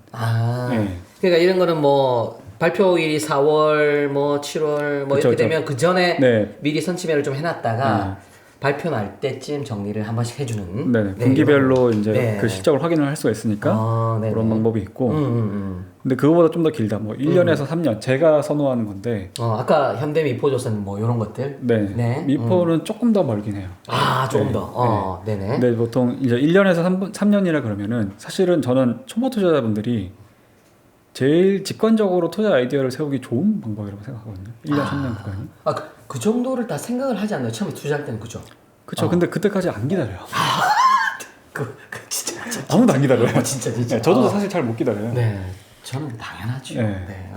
네. 그러니까 이런 거는 뭐 발표일이 4월, 뭐 7월, 뭐 그쵸, 이렇게 그쵸. 되면 그 전에 네. 미리 선침해를 좀 해놨다가 발표 날 때쯤 정리를 한 번씩 해주는. 네. 분기별로 이런. 이제 네. 그 실적을 확인을 할 수가 있으니까 네네. 그런 방법이 있고. 근데 그거보다 좀 더 길다. 뭐 1년에서 3년. 제가 선호하는 건데. 아까 현대미포조선 뭐 이런 것들. 네. 네. 미포는 조금 더 멀긴 해요. 조금 네. 더. 네네. 근데 보통 이제 1년에서 3년이라 그러면은 사실은 저는 초보 투자자분들이 제일 직관적으로 투자 아이디어를 세우기 좋은 방법이라고 생각하거든요. 1년, 3년 구간이. 그 정도를 다 생각을 하지 않나요? 처음에 투자할 때는 그죠? 그렇죠. 근데 그때까지 안 기다려요. 진짜. 아무도 안 기다려요. 진짜. 네, 저도 사실 잘 못 기다려요. 네. 저는 당연하죠. 네. 네.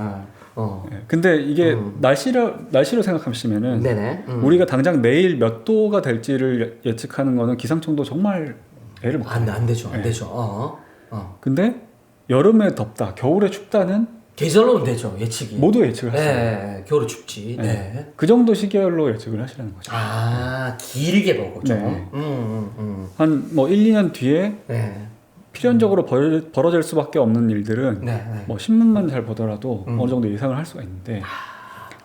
네, 근데 이게 날씨로 생각하시면은 네네. 우리가 당장 내일 몇 도가 될지를 예측하는 거는 기상청도 정말 애를 먹거든요. 안 되죠. 네. 되죠. 근데 네. 덥다, 겨울에 춥다는 계절로는 되죠 예측이. 모두 예측을 하세요. 네, 겨울에 춥지. 네. 네. 그 정도 시계열로 예측을 하시라는 거죠. 아 길게 보고 좀. 네. 음. 한 뭐 1, 2년 뒤에 네. 필연적으로 벌어질 수밖에 없는 일들은 네. 네. 뭐 신문만 잘 보더라도 음. 어느 정도 예상을 할 수가 있는데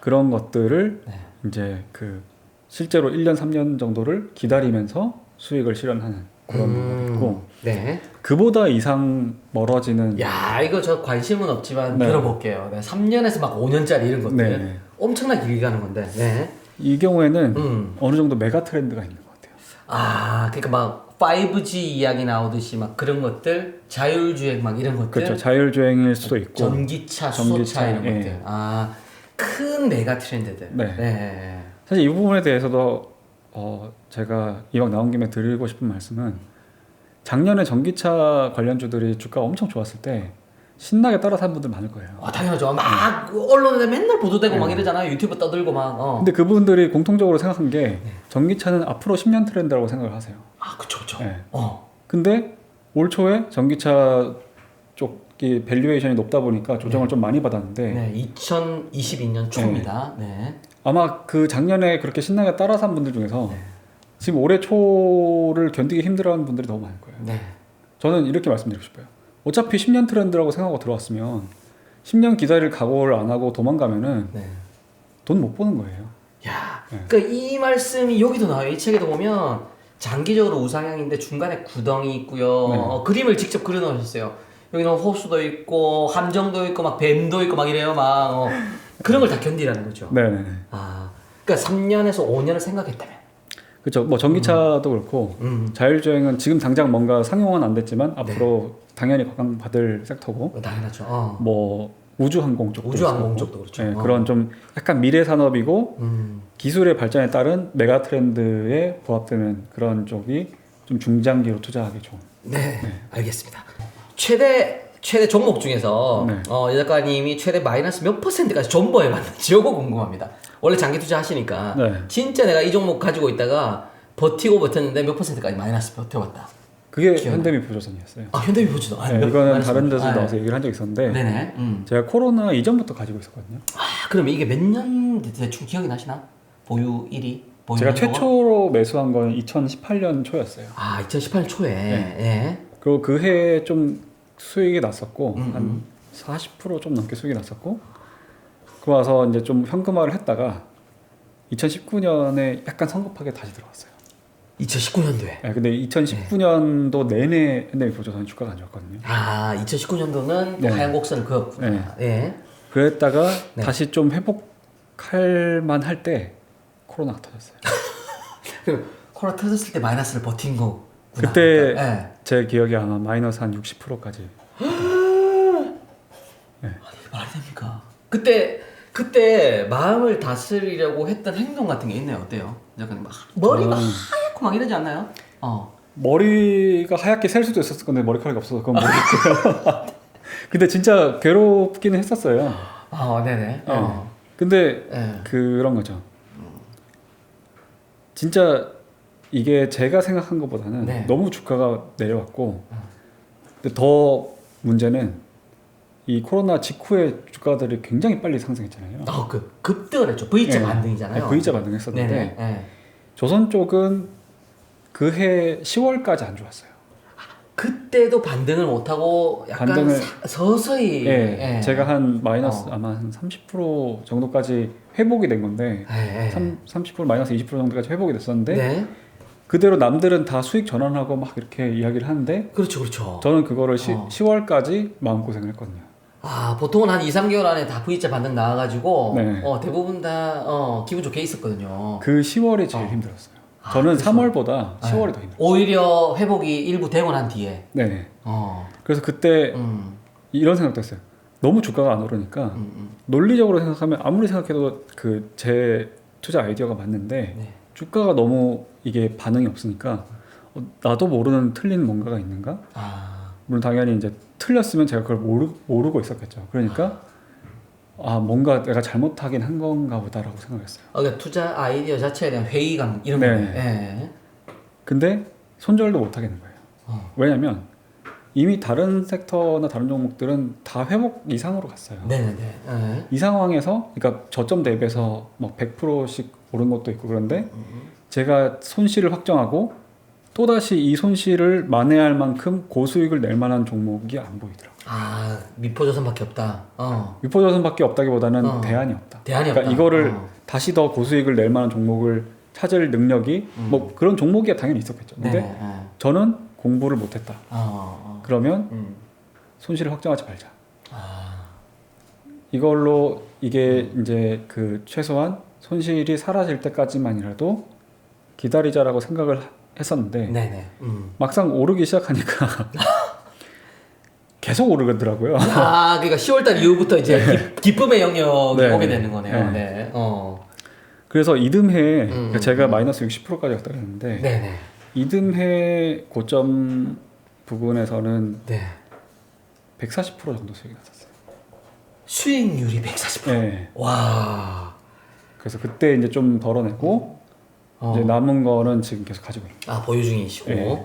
그런 것들을 네. 이제 그 실제로 1년, 3년 정도를 기다리면서 수익을 실현하는 그런 부분이 있고 네. 그보다 이상 멀어지는 야 이거 저 관심은 없지만 네. 들어볼게요. 네. 3년에서 막 5년짜리 이런 것들 네. 엄청나게 길게 가는 건데. 네. 이 경우에는 음. 어느 정도 메가 트렌드가 있는 것 같아요. 아 그러니까 막 5G 이야기 나오듯이 막 그런 것들 자율주행 막 이런 것들. 그렇죠. 자율주행일 수도 있고 전기차, 수소차 이런 것들. 아 큰 메가 트렌드들. 네. 네. 사실 이 부분에 대해서도 제가 이왕 나온 김에 드리고 싶은 말씀은 작년에 전기차 관련주들이 주가가 엄청 좋았을 때 신나게 따라 산 분들 많을 거예요. 당연하죠. 막 언론에 맨날 보도되고 네. 막 이러잖아요. 유튜브 떠들고 막. 근데 그분들이 공통적으로 생각한 게 전기차는 앞으로 10년 트렌드라고 생각을 하세요. 아 그쵸. 네. 어. 근데 올 초에 전기차 쪽이 밸류에이션이 높다 보니까 조정을 좀 많이 받았는데 네. 2022년 초입니다. 네. 아마 그 작년에 그렇게 신나게 따라 산 분들 중에서 네. 지금 올해 초를 견디기 힘들어하는 분들이 너무 많을 거예요. 네. 저는 이렇게 말씀드리고 싶어요. 어차피 10년 트렌드라고 생각하고 들어왔으면 10년 기다릴 각오를 안 하고 도망가면은 네. 돈 못 버는 거예요. 야, 네. 그러니까 이 말씀이 여기도 나와요. 이 책에도 보면 장기적으로 우상향인데 중간에 구덩이 있고요. 네. 그림을 직접 그려놓으셨어요. 여기는 호수도 있고 함정도 있고 막 뱀도 있고 막 이래요. 막 그런 걸 다 견디라는 거죠. 네네네. 아, 그러니까 3년에서 5년을 생각했다면. 그렇죠. 뭐 전기차도 그렇고 자율주행은 지금 당장 뭔가 상용화는 안 됐지만 앞으로 당연히 각광받을 섹터고 당연하죠. 뭐 우주항공 쪽도 우주항공 있었고. 쪽도 그렇죠. 네, 그런 좀 약간 미래 산업이고 기술의 발전에 따른 메가 트렌드에 부합되는 그런 쪽이 좀 중장기로 투자하기 좋은. 네, 알겠습니다. 최대 종목 중에서 네. 이 작가님이 최대 마이너스 몇 퍼센트까지 존버해 봤는지 요거 궁금합니다. 원래 장기 투자 하시니까 네. 진짜 내가 이 종목 가지고 있다가 버티고 버텼는데 몇 퍼센트까지 마이너스 버텨봤다. 그게 기억나. 현대미포조선이었어요. 현대미포지도. 네, 이거는 다른 데서 나와서 얘기를 한 적이 있었는데 네네. 제가 코로나 이전부터 가지고 있었거든요. 그럼 이게 몇 년 대충 기억이 나시나? 보유일이? 제가 최초로 매수한 건 2018년 초였어요. 2018년 초에. 예. 그리고 그 해에 좀 수익이 났었고 한 40% 좀 넘게 수익이 났었고 그 와서 이제 좀 현금화를 했다가 2019년에 약간 성급하게 다시 들어왔어요. 2019년도에. 네, 근데 2019년도 내내 현대미포조선 주가가 안 좋았거든요. 2019년도는 네. 하얀 곡선을 그었구나. 네. 예. 그랬다가 네. 다시 좀 회복할 만할 때 코로나가 터졌어요. 그럼 코로나 터졌을 때 마이너스를 버틴 거구나. 그때 예. 제 기억이 아마 마이너스 한 60%까지. 말이 됩니까? 그때 마음을 다스리려고 했던 행동 같은 게 있나요? 어때요? 약간 막 머리가 하얗고 막 이러지 않나요? 머리가 하얗게 셀 수도 있었을 건데 머리카락이 없어서 그건 모르겠고요. 근데 진짜 괴롭기는 했었어요. 네네. 네. 근데 예. 그런 거죠. 진짜 이게 제가 생각한 것보다는 네. 너무 주가가 내려왔고 근데 더 문제는 이 코로나 직후에 주가들이 굉장히 빨리 상승했잖아요. 급등을 했죠. V자 네. 반등이잖아요. 네, V자 반등했었는데 네네. 예. 조선 쪽은 그 해 10월까지 안 좋았어요. 그때도 반등을 못하고 약간 반등을- 서서히. 예, 예. 제가 한 마이너스 아마 한 30% 정도까지 회복이 된 건데 예. 30% 마이너스 20% 정도까지 회복이 됐었는데 네. 그대로 남들은 다 수익 전환하고 막 이렇게 이야기를 하는데 그렇죠. 저는 그거를 10월까지 마음고생을 했거든요. 보통은 한 2, 3개월 안에 다 V자 반등 나와가지고 네. 대부분 다 기분 좋게 있었거든요. 그 10월이 제일 힘들었어요. 저는 그래서? 3월보다 10월이 더 힘들었어요. 오히려 회복이 일부 되고 난 뒤에. 네. 어. 그래서 그때 음. 이런 생각도 했어요. 너무 주가가 안 오르니까 논리적으로 생각하면 아무리 생각해도 그 제 투자 아이디어가 맞는데 네. 주가가 너무 이게 반응이 없으니까 나도 모르는 틀린 뭔가가 있는가? 물론 당연히 이제 틀렸으면 제가 그걸 모르고 있었겠죠. 그러니까 뭔가 내가 잘못하긴 한 건가 보다라고 생각했어요. 그러니까 투자 아이디어 자체에 대한 회의감 이런 네. 거네. 예. 근데 손절도 못 하겠는 거예요. 왜냐면 이미 다른 섹터나 다른 종목들은 다 회복 이상으로 갔어요. 네네네. 네. 이 상황에서 그러니까 저점 대비해서 막 100%씩 오른 것도 있고 그런데 제가 손실을 확정하고 또다시 이 손실을 만회할 만큼 고수익을 낼 만한 종목이 안 보이더라고요. 아, 미포조선밖에 없다. 유포조선밖에 없다기보다는 대안이 없다. 대안이 그러니까 없다. 이거를 다시 더 고수익을 낼 만한 종목을 찾을 능력이 뭐 그런 종목이 당연히 있었겠죠. 근데 네. 저는 공부를 못했다. 그러면 음. 손실을 확정하지 말자. 아. 이걸로 이게 이제 그 최소한 손실이 사라질 때까지만이라도 기다리자라고 생각을 했었는데 네네. 막상 오르기 시작하니까 계속 오르더라고요. 아, 그러니까 10월달 이후부터 이제 기쁨의 영역이 네. 오게 되는 거네요. 네. 네. 그래서 이듬해 그러니까 제가 마이너스 60%까지 갔다 그랬는데 네네. 이듬해 고점 부분에서는 네. 140% 정도 수익이 났었어요. 수익률이 140%. 네. 와. 그래서 그때 이제 좀 덜어내고 이제 남은 거는 지금 계속 가지고 있어요. 아, 보유 중이시고. 네.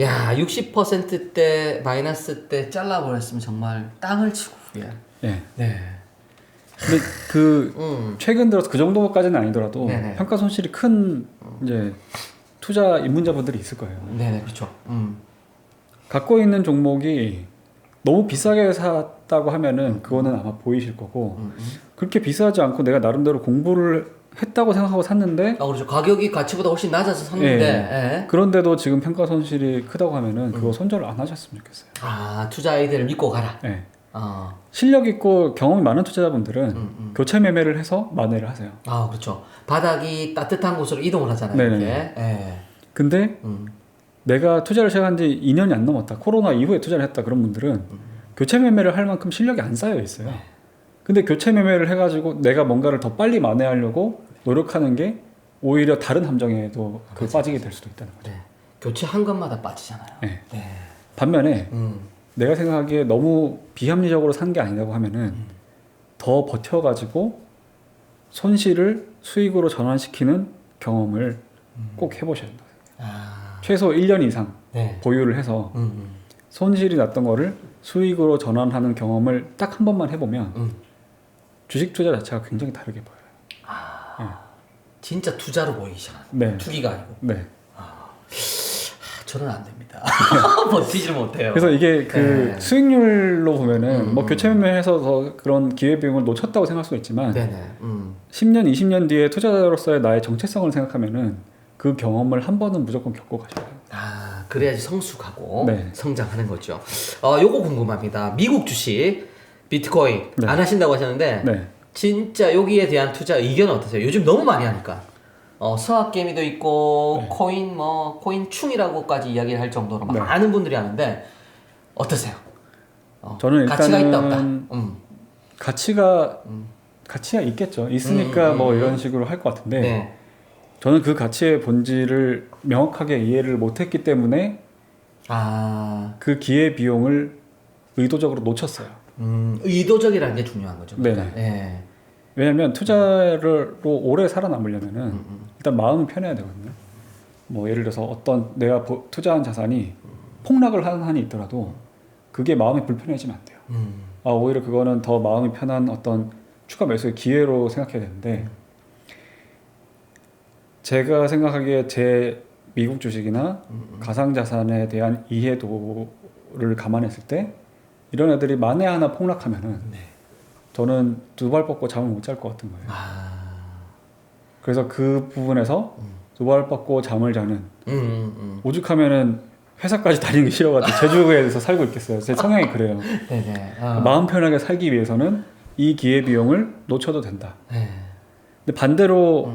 야, 60%대 마이너스 때 잘라버렸으면 정말 땅을 치고 후회. 네. 네. 근데 그 최근 들어서 그 정도까지는 아니더라도 네네. 평가 손실이 큰 이제 투자 입문자분들이 있을 거예요. 네네, 그렇죠. 갖고 있는 종목이 너무 비싸게 샀다고 하면은 그거는 아마 보이실 거고 그렇게 비싸지 않고 내가 나름대로 공부를 했다고 생각하고 샀는데 아, 그렇죠. 가격이 가치보다 훨씬 낮아서 샀는데. 예. 그런데도 지금 평가 손실이 크다고 하면은 그거 손절 안 하셨으면 좋겠어요. 아, 투자 아이디어를 믿고 가라. 네. 아, 실력 있고 경험이 많은 투자자분들은 교체 매매를 해서 만회를 하세요. 아, 그렇죠. 바닥이 따뜻한 곳으로 이동을 하잖아요. 네네네. 이렇게. 예. 근데 내가 투자를 시작한 지 2년이 안 넘었다. 코로나 이후에 투자를 했다. 그런 분들은 교체 매매를 할 만큼 실력이 안 쌓여 있어요. 근데 교체 매매를 해가지고 내가 뭔가를 더 빨리 만회하려고 노력하는 게 오히려 다른 함정에도 빠지게 될 수도 있다는 거죠. 네. 교체한 것마다 빠지잖아요. 네. 네. 반면에 내가 생각하기에 너무 비합리적으로 산 게 아니라고 하면은 더 버텨가지고 손실을 수익으로 전환시키는 경험을 꼭 해보셔야 된다. 아, 최소 1년 이상 네. 보유를 해서 손실이 났던 거를 수익으로 전환하는 경험을 딱 한 번만 해보면 주식 투자 자체가 굉장히 다르게 보여요. 진짜 투자로 보이기 시작하는 네. 투기가 아니고. 네. 저는 안 됩니다. 버티질 못해요. 그래서 이게 그 네. 수익률로 보면은 뭐 교체 매매해서 더 그런 기회 비용을 놓쳤다고 생각할 수가 있지만 네네. 10년, 20년 뒤에 투자자로서의 나의 정체성을 생각하면은 그 경험을 한 번은 무조건 겪고 가셔야 돼요. 아, 그래야지 성숙하고 네. 성장하는 거죠. 요거 궁금합니다. 미국 주식, 비트코인 네. 안 하신다고 하셨는데 네. 진짜 여기에 대한 투자 의견은 어떠세요? 요즘 너무 많이 하니까. 서학개미도 있고 네. 코인충이라고까지 이야기를 할 정도로 네. 많은 분들이 하는데 어떠세요? 저는 가치가 있다 없다. 일단은 가치가 있겠죠. 있으니까 뭐 이런 식으로 할 것 같은데 네. 저는 그 가치의 본질을 명확하게 이해를 못했기 때문에 아, 그 기회 비용을 의도적으로 놓쳤어요. 의도적이라는 게 중요한 거죠. 네네. 그러니까. 예. 왜냐하면 투자로 오래 살아남으려면은 일단 마음이 편해야 되거든요. 뭐 예를 들어서 어떤 내가 투자한 자산이 폭락을 하는 한이 있더라도 그게 마음이 불편해지면 안 돼요. 오히려 그거는 더 마음이 편한 어떤 추가 매수의 기회로 생각해야 되는데 제가 생각하기에 제 미국 주식이나 가상자산에 대한 이해도를 감안했을 때 이런 애들이 만에 하나 폭락하면은 네. 저는 두 발 뻗고 잠을 못 잘 것 같은 거예요. 아, 그래서 그 부분에서 두 발 뻗고 잠을 자는 오죽하면은 회사까지 다니는 게 싫어가지고 제주도에서 살고 있겠어요. 제 성향이 그래요. 네네. 마음 편하게 살기 위해서는 이 기회 비용을 놓쳐도 된다. 네. 근데 반대로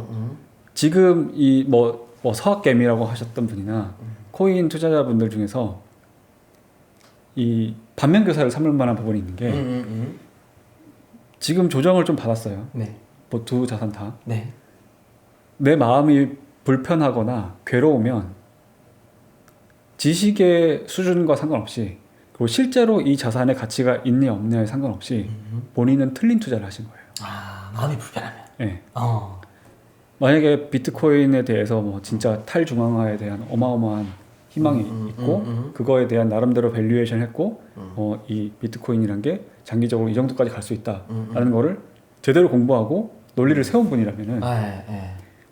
지금 이 뭐 서학개미라고 하셨던 분이나 코인 투자자분들 중에서 이 반면교사를 삼을 만한 부분이 있는 게 지금 조정을 좀 받았어요. 네. 뭐 두 자산 다. 네. 내 마음이 불편하거나 괴로우면 지식의 수준과 상관없이 그리고 실제로 이 자산의 가치가 있냐 없냐에 상관없이 본인은 틀린 투자를 하신 거예요. 아, 마음이 불편하면. 네. 어. 만약에 비트코인에 대해서 뭐 진짜 탈중앙화에 대한 어마어마한 희망이 있고 그거에 대한 나름대로 밸류에이션 했고 이 비트코인이란 게 장기적으로 이 정도까지 갈 수 있다라는 거를 제대로 공부하고 논리를 세운 분이라면은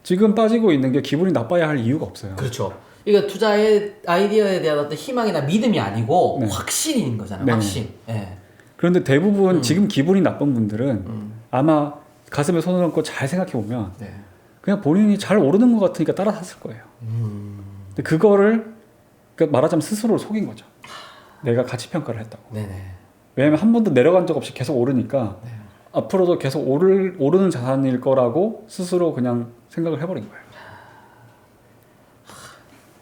지금 빠지고 있는 게 기분이 나빠야 할 이유가 없어요. 그렇죠. 이거 투자의 아이디어에 대한 어떤 희망이나 믿음이 아니고 네. 확신인 거잖아요. 네. 확신. 예. 그런데 대부분 지금 기분이 나쁜 분들은 아마 가슴에 손을 얹고 잘 생각해 보면 네. 그냥 본인이 잘 오르는 것 같으니까 따라 샀을 거예요. 근데 그거를 그러니까 말하자면 스스로를 속인 거죠. 내가 가치 평가를 했다고. 네네. 왜냐면 한 번도 내려간 적 없이 계속 오르니까 네. 앞으로도 계속 오르는 자산일 거라고 스스로 그냥 생각을 해버린 거예요.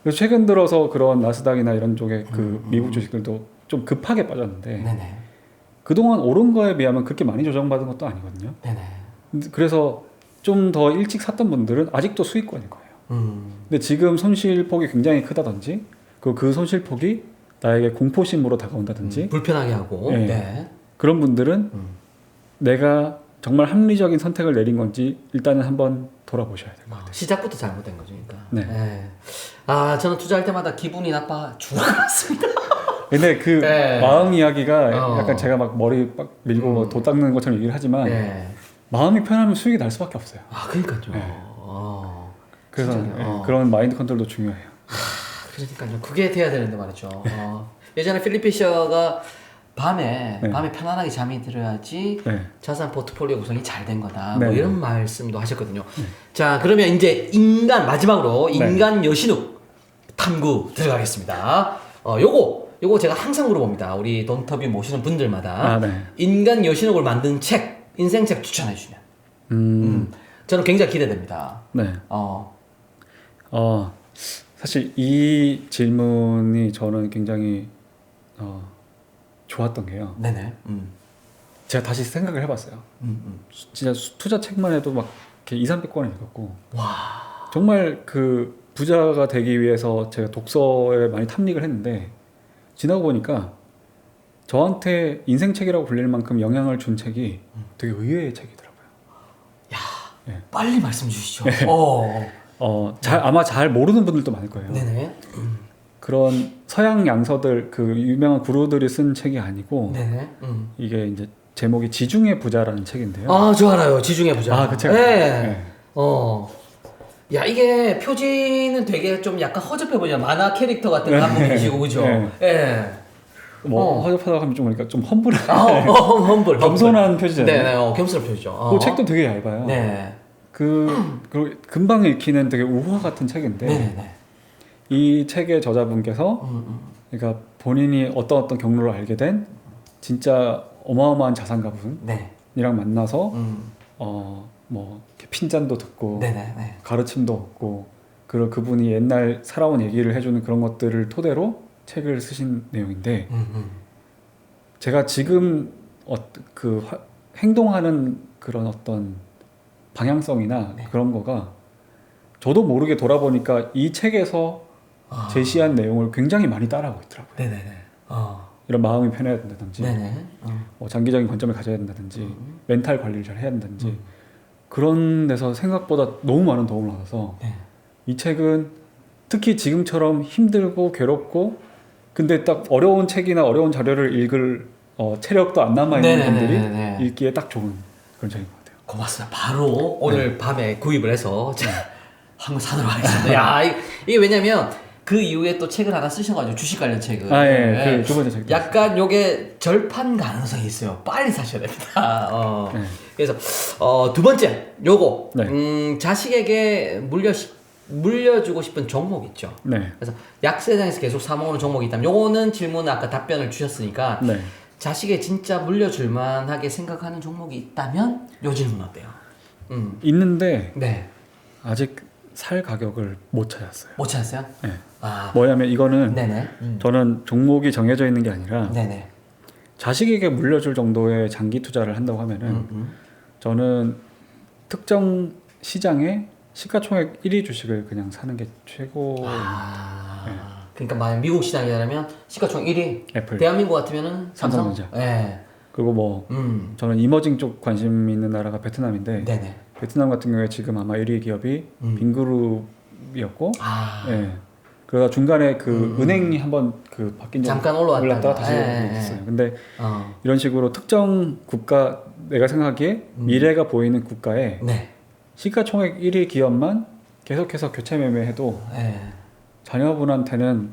그래서 최근 들어서 그런 나스닥이나 이런 쪽에 그 미국 주식들도 좀 급하게 빠졌는데 네네. 그동안 오른 거에 비하면 그렇게 많이 조정받은 것도 아니거든요. 네네. 그래서 좀 더 일찍 샀던 분들은 아직도 수익권일 거예요. 근데 지금 손실폭이 굉장히 크다든지 그 손실폭이 나에게 공포심으로 다가온다든지 불편하게 하고. 네. 네. 그런 분들은 내가 정말 합리적인 선택을 내린 건지 일단은 한번 돌아보셔야 될 것 같아요. 시작부터 잘못된 거죠, 그러니까. 네. 아, 저는 투자할 때마다 기분이 나빠 죽을 것 같습니다. 근데 그 네. 마음 이야기가 어. 약간 제가 막 머리 막 밀고 뭐도 닦는 것처럼 얘기를 하지만 네. 마음이 편하면 수익이 날 수밖에 없어요. 아, 그러니까요. 네. 그래서 진짜요? 네, 그런 마인드 컨트롤도 중요해요. 그러니까요. 그게 돼야 되는데 말이죠. 예전에 필립 피셔가 밤에 네. 편안하게 잠이 들어야지 네. 자산 포트폴리오 구성이 잘 된 거다. 네. 뭐 이런 말씀도 하셨거든요. 자, 그러면 이제 마지막으로 인간 여신욱 탐구 들어가겠습니다. 요거 제가 항상 물어봅니다. 우리 돈터뷰 모시는 분들마다 아, 네. 인간 여신욱을 만든 책, 인생책 추천해 주시면. 저는 굉장히 기대됩니다. 네. 어, 사실 이 질문이 저는 굉장히 좋았던 게요. 네네. 제가 다시 생각을 해봤어요. 진짜 투자 책만 해도 막 이렇게 200~300권을 읽었고 와. 정말 그 부자가 되기 위해서 제가 독서에 많이 탐닉을 했는데 지나고 보니까 저한테 인생책이라고 불릴 만큼 영향을 준 책이 되게 의외의 책이더라고요. 빨리 말씀 주시죠. 아마 잘 모르는 분들도 많을 거예요. 네네. 그런 서양 양서들 그 유명한 구루들이 쓴 책이 아니고 네네. 이게 이제 제목이 지중해 부자라는 책인데요. 아, 저 알아요. 지중해 부자. 아, 그 책. 네. 네. 야, 이게 표지는 되게 좀 약간 허접해 보이냐. 만화 캐릭터 같은 감독이시고, 그죠? 네. 예. 뭐 허접하다고 하면 좀 그러니까 좀 험불한 험불. 겸손한 표지잖아요. 네네. 겸손한 표지죠. 그 책도 되게 얇아요. 네. 그 금방 읽히는 되게 우화 같은 책인데 네네네. 이 책의 저자분께서 그러니까 본인이 어떤 경로를 알게 된 진짜 어마어마한 자산가분이랑 네. 만나서 뭐 이렇게 핀잔도 듣고 네네네. 가르침도 얻고 그리고 그분이 옛날 살아온 얘기를 해주는 그런 것들을 토대로 책을 쓰신 내용인데 제가 지금 행동하는 그런 어떤 방향성이나 네. 그런 거가 저도 모르게 돌아보니까 이 책에서 제시한 내용을 굉장히 많이 따라하고 있더라고요. 네네네. 이런 마음이 편해야 된다든지 네네. 뭐 장기적인 관점을 가져야 된다든지 멘탈 관리를 잘 해야 된다든지 그런 데서 생각보다 너무 많은 도움을 받아서 네. 이 책은 특히 지금처럼 힘들고 괴롭고 근데 딱 어려운 책이나 어려운 자료를 읽을 체력도 안 남아있는 네네네네네. 분들이 읽기에 딱 좋은 그런 책인 것 같아요. 고맙습니다. 바로 오늘 밤에 구입을 해서 한번 사도록 하겠습니다. 야, 이게 왜냐면 그 이후에 또 책을 하나 쓰셔가지고 주식 관련 책을. 그 두 번째 책. 약간 요게 절판 가능성이 있어요. 빨리 사셔야 됩니다. 네. 그래서 두 번째 요거 네. 자식에게 물려주고 싶은 종목 있죠. 네. 그래서 약세장에서 계속 사모으는 종목이 있다면 요거는 질문 아까 답변을 주셨으니까 네. 자식에 진짜 물려줄 만하게 생각하는 종목이 있다면 요 질문 어때요? 있는데 네. 아직 살 가격을 못 찾았어요. 못 찾았어요? 네. 아. 뭐냐면 이거는 네네. 저는 종목이 정해져 있는 게 아니라 네네. 자식에게 물려줄 정도의 장기 투자를 한다고 하면은 저는 특정 시장에 시가총액 1위 주식을 그냥 사는 게 최고. 그러니까 만약 미국 시장이라면 시가총 1위. 애플. 대한민국 같으면은 삼성. 삼성전자. 네. 그리고 뭐 저는 이머징 쪽 관심 있는 나라가 베트남인데 네네. 베트남 같은 경우에 지금 아마 1위 기업이 빈그룹이었고 아. 예. 그러다 중간에 그 은행이 한번 그 바뀐 적 잠깐 올랐다가 다시 올랐어요. 근데 어. 이런 식으로 특정 국가 내가 생각하기에 미래가 보이는 국가에 네. 시가총액 1위 기업만 계속해서 교체 매매해도 네. 자녀분한테는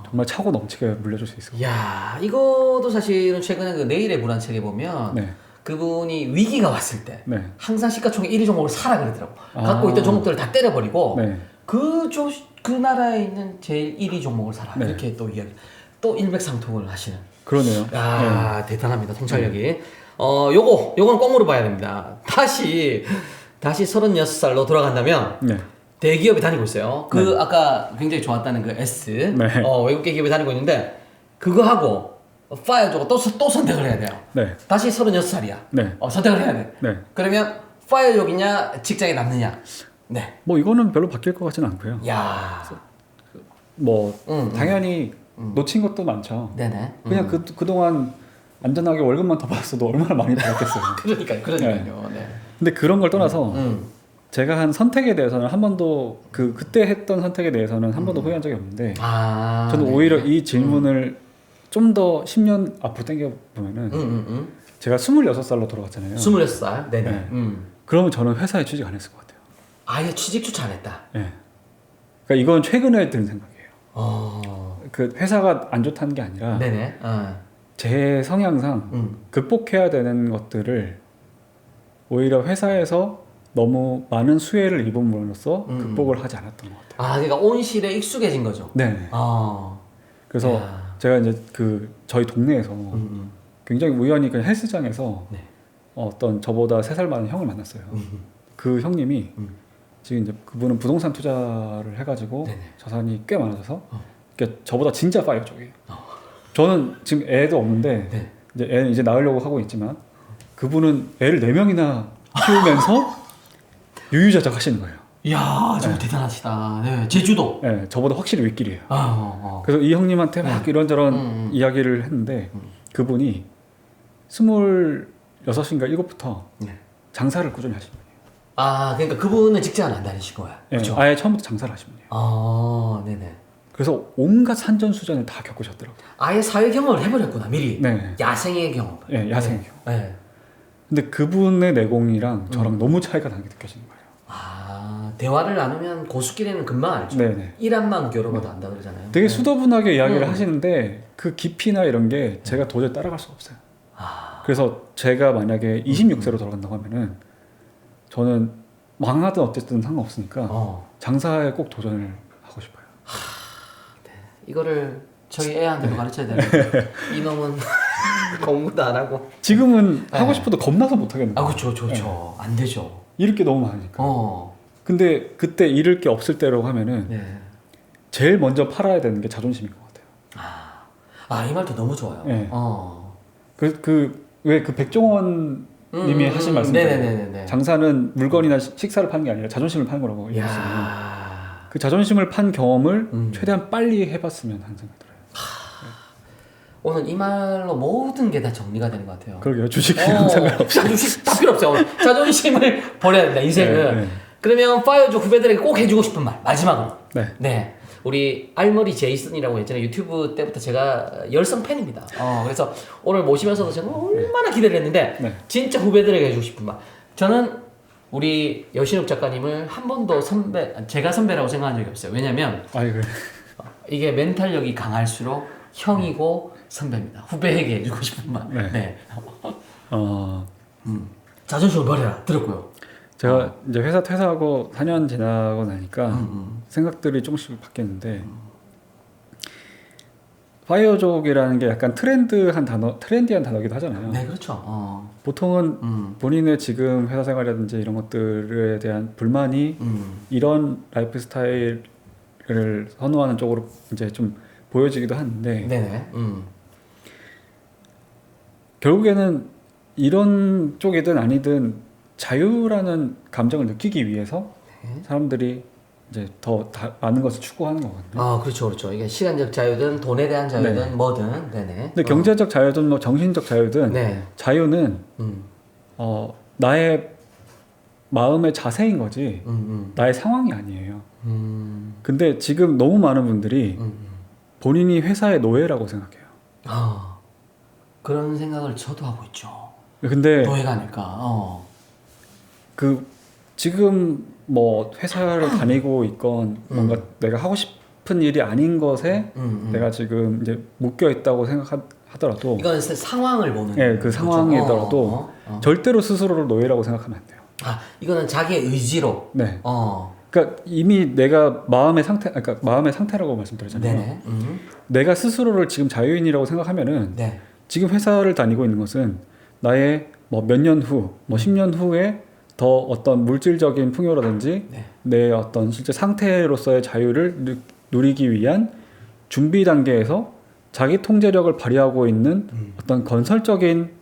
정말 차고 넘치게 물려줄 수 있을 것 야, 이것도 사실은 최근에 그 내일의 불안책에 보면 같아요. 네. 그분이 위기가 왔을 때 네. 항상 시가총액 1위 종목을 사라 그러더라고. 아. 갖고 있던 종목들을 다 때려버리고 네. 그 나라에 있는 제일 1위 종목을 사라. 네. 이렇게 또 이야기. 또 일맥상통을 하시는. 그러네요. 야, 대단합니다. 통찰력이. 요건 꼭 물어봐야 됩니다. 다시 36살로 돌아간다면 네. 대기업에 다니고 있어요. 아까 굉장히 좋았다는 그 S 네. 외국계 기업에 다니고 있는데 그거 하고 파이어 주고 또 선택을 해야 돼요. 네. 다시 36살이야. 네. 선택을 해야 돼. 네. 그러면 파이어 쪽이냐 직장에 남느냐. 네. 뭐 이거는 별로 바뀔 것 같지는 않고요. 야. 뭐 당연히 놓친 것도 많죠. 네네. 그냥 그동안 안전하게 월급만 더 받았어도 얼마나 많이 받았겠어요. 그러니까요. 네. 근데 그런 걸 떠나서 제가 한 선택에 대해서는 한 번도 그때 했던 선택에 대해서는 한 번도 후회한 적이 없는데 저는 네. 오히려 이 질문을 좀 더 10년 앞으로 당겨 보면은 제가 26살로 돌아갔잖아요. 26살. 네네. 네. 그러면 저는 회사에 취직 안 했을 것 같아요. 아예 취직조차 안 했다. 네. 그러니까 이건 최근에 든 생각이에요. 그 회사가 안 좋다는 게 아니라 네네. 제 성향상 극복해야 되는 것들을 오히려 회사에서 너무 많은 수혜를 입음으로써 극복을 하지 않았던 것 같아요. 그러니까 온실에 익숙해진 거죠. 네. 그래서 야. 제가 이제 저희 동네에서 굉장히 우연히 그 헬스장에서 네. 어떤 저보다 3살 많은 형을 만났어요. 그 형님이 지금 이제 그분은 부동산 투자를 해가지고 네네. 자산이 꽤 많아져서 그러니까 저보다 진짜 파이어 쪽이에요. 저는 지금 애도 없는데 네. 이제 애는 이제 낳으려고 하고 있지만 그분은 애를 4명이나 키우면서 유유자적 하시는 거예요. 이야, 정말 대단하시다. 네, 제주도. 네, 저보다 확실히 윗길이에요. 그래서 이 형님한테 막 네. 이런저런 이야기를 했는데 그분이 26인가 7부터 네. 장사를 꾸준히 하신 분이에요. 그러니까 그분은 직장을 안 다니신 거야. 네, 그렇죠? 아예 처음부터 장사를 하신 분이에요. 네네. 그래서 온갖 산전수전을 다 겪으셨더라고요. 아예 사회 경험을 해버렸구나 미리. 네. 야생의 경험. 네, 야생의 경험. 네. 근데 그분의 내공이랑 저랑 너무 차이가 나게 느껴지는 거예요. 대화를 나누면 고수끼리는 금방 알죠. 네네. 일한만 겨뤄봐도 안다 그러잖아요. 되게 수더분하게 이야기를 하시는데 그 깊이나 이런 게 제가 도저히 따라갈 수가 없어요. 그래서 제가 만약에 26세로 돌아간다고 하면은 저는 망하든 어쨌든 상관없으니까 장사에 꼭 도전을 하고 싶어요. 이거를 저희 애한테도 가르쳐야 되는데 이놈은 공부도 안 하고. 지금은 하고 싶어도 겁나서 못 하겠는 거예요. 그렇죠. 안 되죠. 잃을 게 너무 많으니까. 근데 그때 잃을 게 없을 때라고 하면은 네. 제일 먼저 팔아야 되는 게 자존심인 것 같아요. 이 말도 너무 좋아요. 네. 왜 그 백종원 님이 하신 말씀대로 네네네네. 장사는 물건이나 식사를 파는 게 아니라 자존심을 파는 거라고 얘기했어요. 야. 그 자존심을 판 경험을 최대한 빨리 해봤으면 하는 생각이 들어요. 오늘 이 말로 모든 게 다 정리가 되는 것 같아요. 그러게요. 주식이랑 상관없이. 주식 다 필요 없어요. 자존심을 버려야 된다 인생은. 네. 그러면 파이어족 후배들에게 꼭 해주고 싶은 말 마지막으로. 네. 우리 알머리 제이슨이라고 예전에 유튜브 때부터 제가 열성 팬입니다. 그래서 오늘 모시면서도 제가 얼마나 기대를 했는데 진짜 후배들에게 해주고 싶은 말. 저는 우리 여신욱 작가님을 한 번도 제가 선배라고 생각한 적이 없어요. 왜냐면 그래. 이게 멘탈력이 강할수록 형이고 선배입니다. 후배에게 해주고 싶은 말. 네. 자존심을 버려라. 들었고요. 제가 이제 회사 퇴사하고 4년 지나고 나니까 생각들이 조금씩 바뀌었는데 파이어족이라는 게 약간 트렌디한 단어기도 하잖아요. 네, 그렇죠. 보통은 본인의 지금 회사 생활이라든지 이런 것들에 대한 불만이 이런 라이프 스타일을 선호하는 쪽으로 이제 좀 보여지기도 하는데 네네. 결국에는 이런 쪽이든 아니든 자유라는 감정을 느끼기 위해서 사람들이 이제 더 많은 것을 추구하는 거거든요. 그렇죠. 이게 시간적 자유든 돈에 대한 자유든 뭐든, 네네. 근데 경제적 자유든 뭐 정신적 자유든 네. 자유는 나의 마음의 자세인 거지 나의 상황이 아니에요. 음. 근데 지금 너무 많은 분들이 음. 본인이 회사의 노예라고 생각해요. 아, 그런 생각을 저도 하고 있죠. 근데 노예가 아닐까. 그 지금 뭐 회사를 다니고 있건 뭔가 내가 하고 싶은 일이 아닌 것에 내가 지금 이제 묶여 있다고 생각하더라도 이건 상황을 보는. 예, 그 상황이더라도 어. 절대로 스스로를 노예라고 생각하면 안 돼요. 아, 이거는 자기의 의지로. 네. 어. 그러니까 이미 내가 마음의 상태, 그러니까 마음의 상태라고 말씀드렸잖아요. 네네. 내가 스스로를 지금 자유인이라고 생각하면은 네. 지금 회사를 다니고 있는 것은 나의 뭐 몇 년 후, 뭐 10년 후에 더 어떤 물질적인 풍요라든지 네. 내 어떤 실제 상태로서의 자유를 누리기 위한 준비 단계에서 자기 통제력을 발휘하고 있는 어떤 건설적인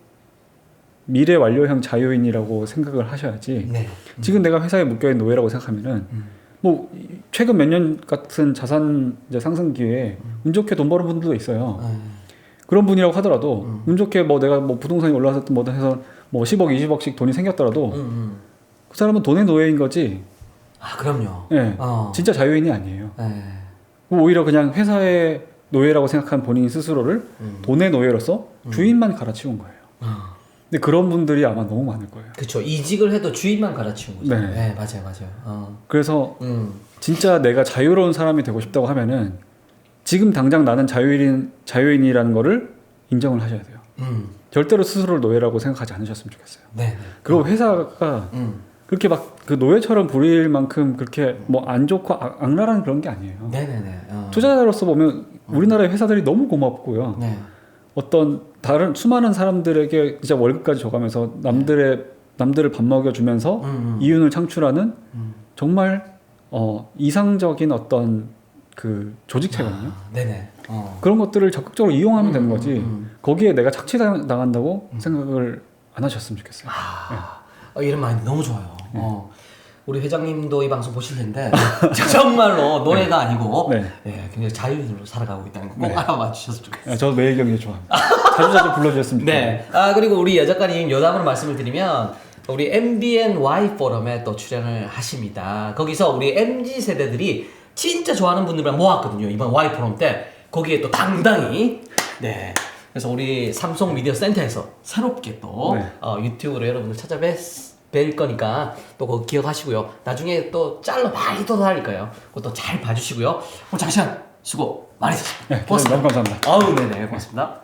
미래 완료형 자유인이라고 생각을 하셔야지. 네. 지금 내가 회사에 묶여있는 노예라고 생각하면은 뭐 최근 몇 년 같은 자산 이제 상승 기회에 운 좋게 돈 버는 분들도 있어요. 그런 분이라고 하더라도 운 좋게 뭐 내가 뭐 부동산이 올라섰든 뭐든 해서 뭐 10억, 20억씩 돈이 생겼더라도 그 사람은 돈의 노예인 거지. 아, 그럼요. 예, 진짜 자유인이 아니에요. 네. 오히려 그냥 회사의 노예라고 생각한 본인 스스로를 돈의 노예로서 주인만 갈아치운 거예요. 근데 그런 분들이 아마 너무 많을 거예요. 그렇죠. 이직을 해도 주인만 갈아치운 거죠. 네. 네, 맞아요, 맞아요. 그래서 진짜 내가 자유로운 사람이 되고 싶다고 하면은 지금 당장 나는 자유인이라는 거를 인정을 하셔야 돼요. 절대로 스스로를 노예라고 생각하지 않으셨으면 좋겠어요. 네. 그리고 회사가 그렇게 막 그 노예처럼 부릴 만큼 그렇게 뭐 안 좋고 악랄한 그런 게 아니에요. 네네네. 투자자로서 보면 우리나라의 회사들이 너무 고맙고요. 네. 어떤 다른 수많은 사람들에게 진짜 월급까지 줘가면서 남들을 밥 먹여주면서 이윤을 창출하는 정말 이상적인 어떤 그 조직체거든요. 네네. 그런 것들을 적극적으로 이용하면 되는 거지. 거기에 내가 착취당한다고 생각을 안 하셨으면 좋겠어요. 이런 마인드 너무 좋아요. 우리 회장님도 이 방송 보실 텐데 정말로 노예가 아니고 네. 네, 굉장히 자유인으로 살아가고 있다는 거 꼭 네. 알아봐 주셨으면 좋겠어요. 저도 매일 경기 좋아합니다. 자주 불러주셨으면 좋겠어요. 네. 아, 그리고 우리 여 작가님 여담으로 말씀을 드리면 우리 MBNY 포럼에 또 출연을 하십니다. 거기서 우리 MZ 세대들이 진짜 좋아하는 분들만 모았거든요. 이번 Y 포럼 때 거기에 또 당당히 네. 그래서 우리 삼성 미디어 센터에서 새롭게 또 네. 유튜브로 여러분들 찾아뵐 거니까 또 그거 기억하시고요. 나중에 또 짤로 많이 또 달릴 거예요. 그것도 잘 봐주시고요. 오늘 장시간 수고 많이 했습니다. 네, 너무 감사합니다. 아우, 네네, 고맙습니다.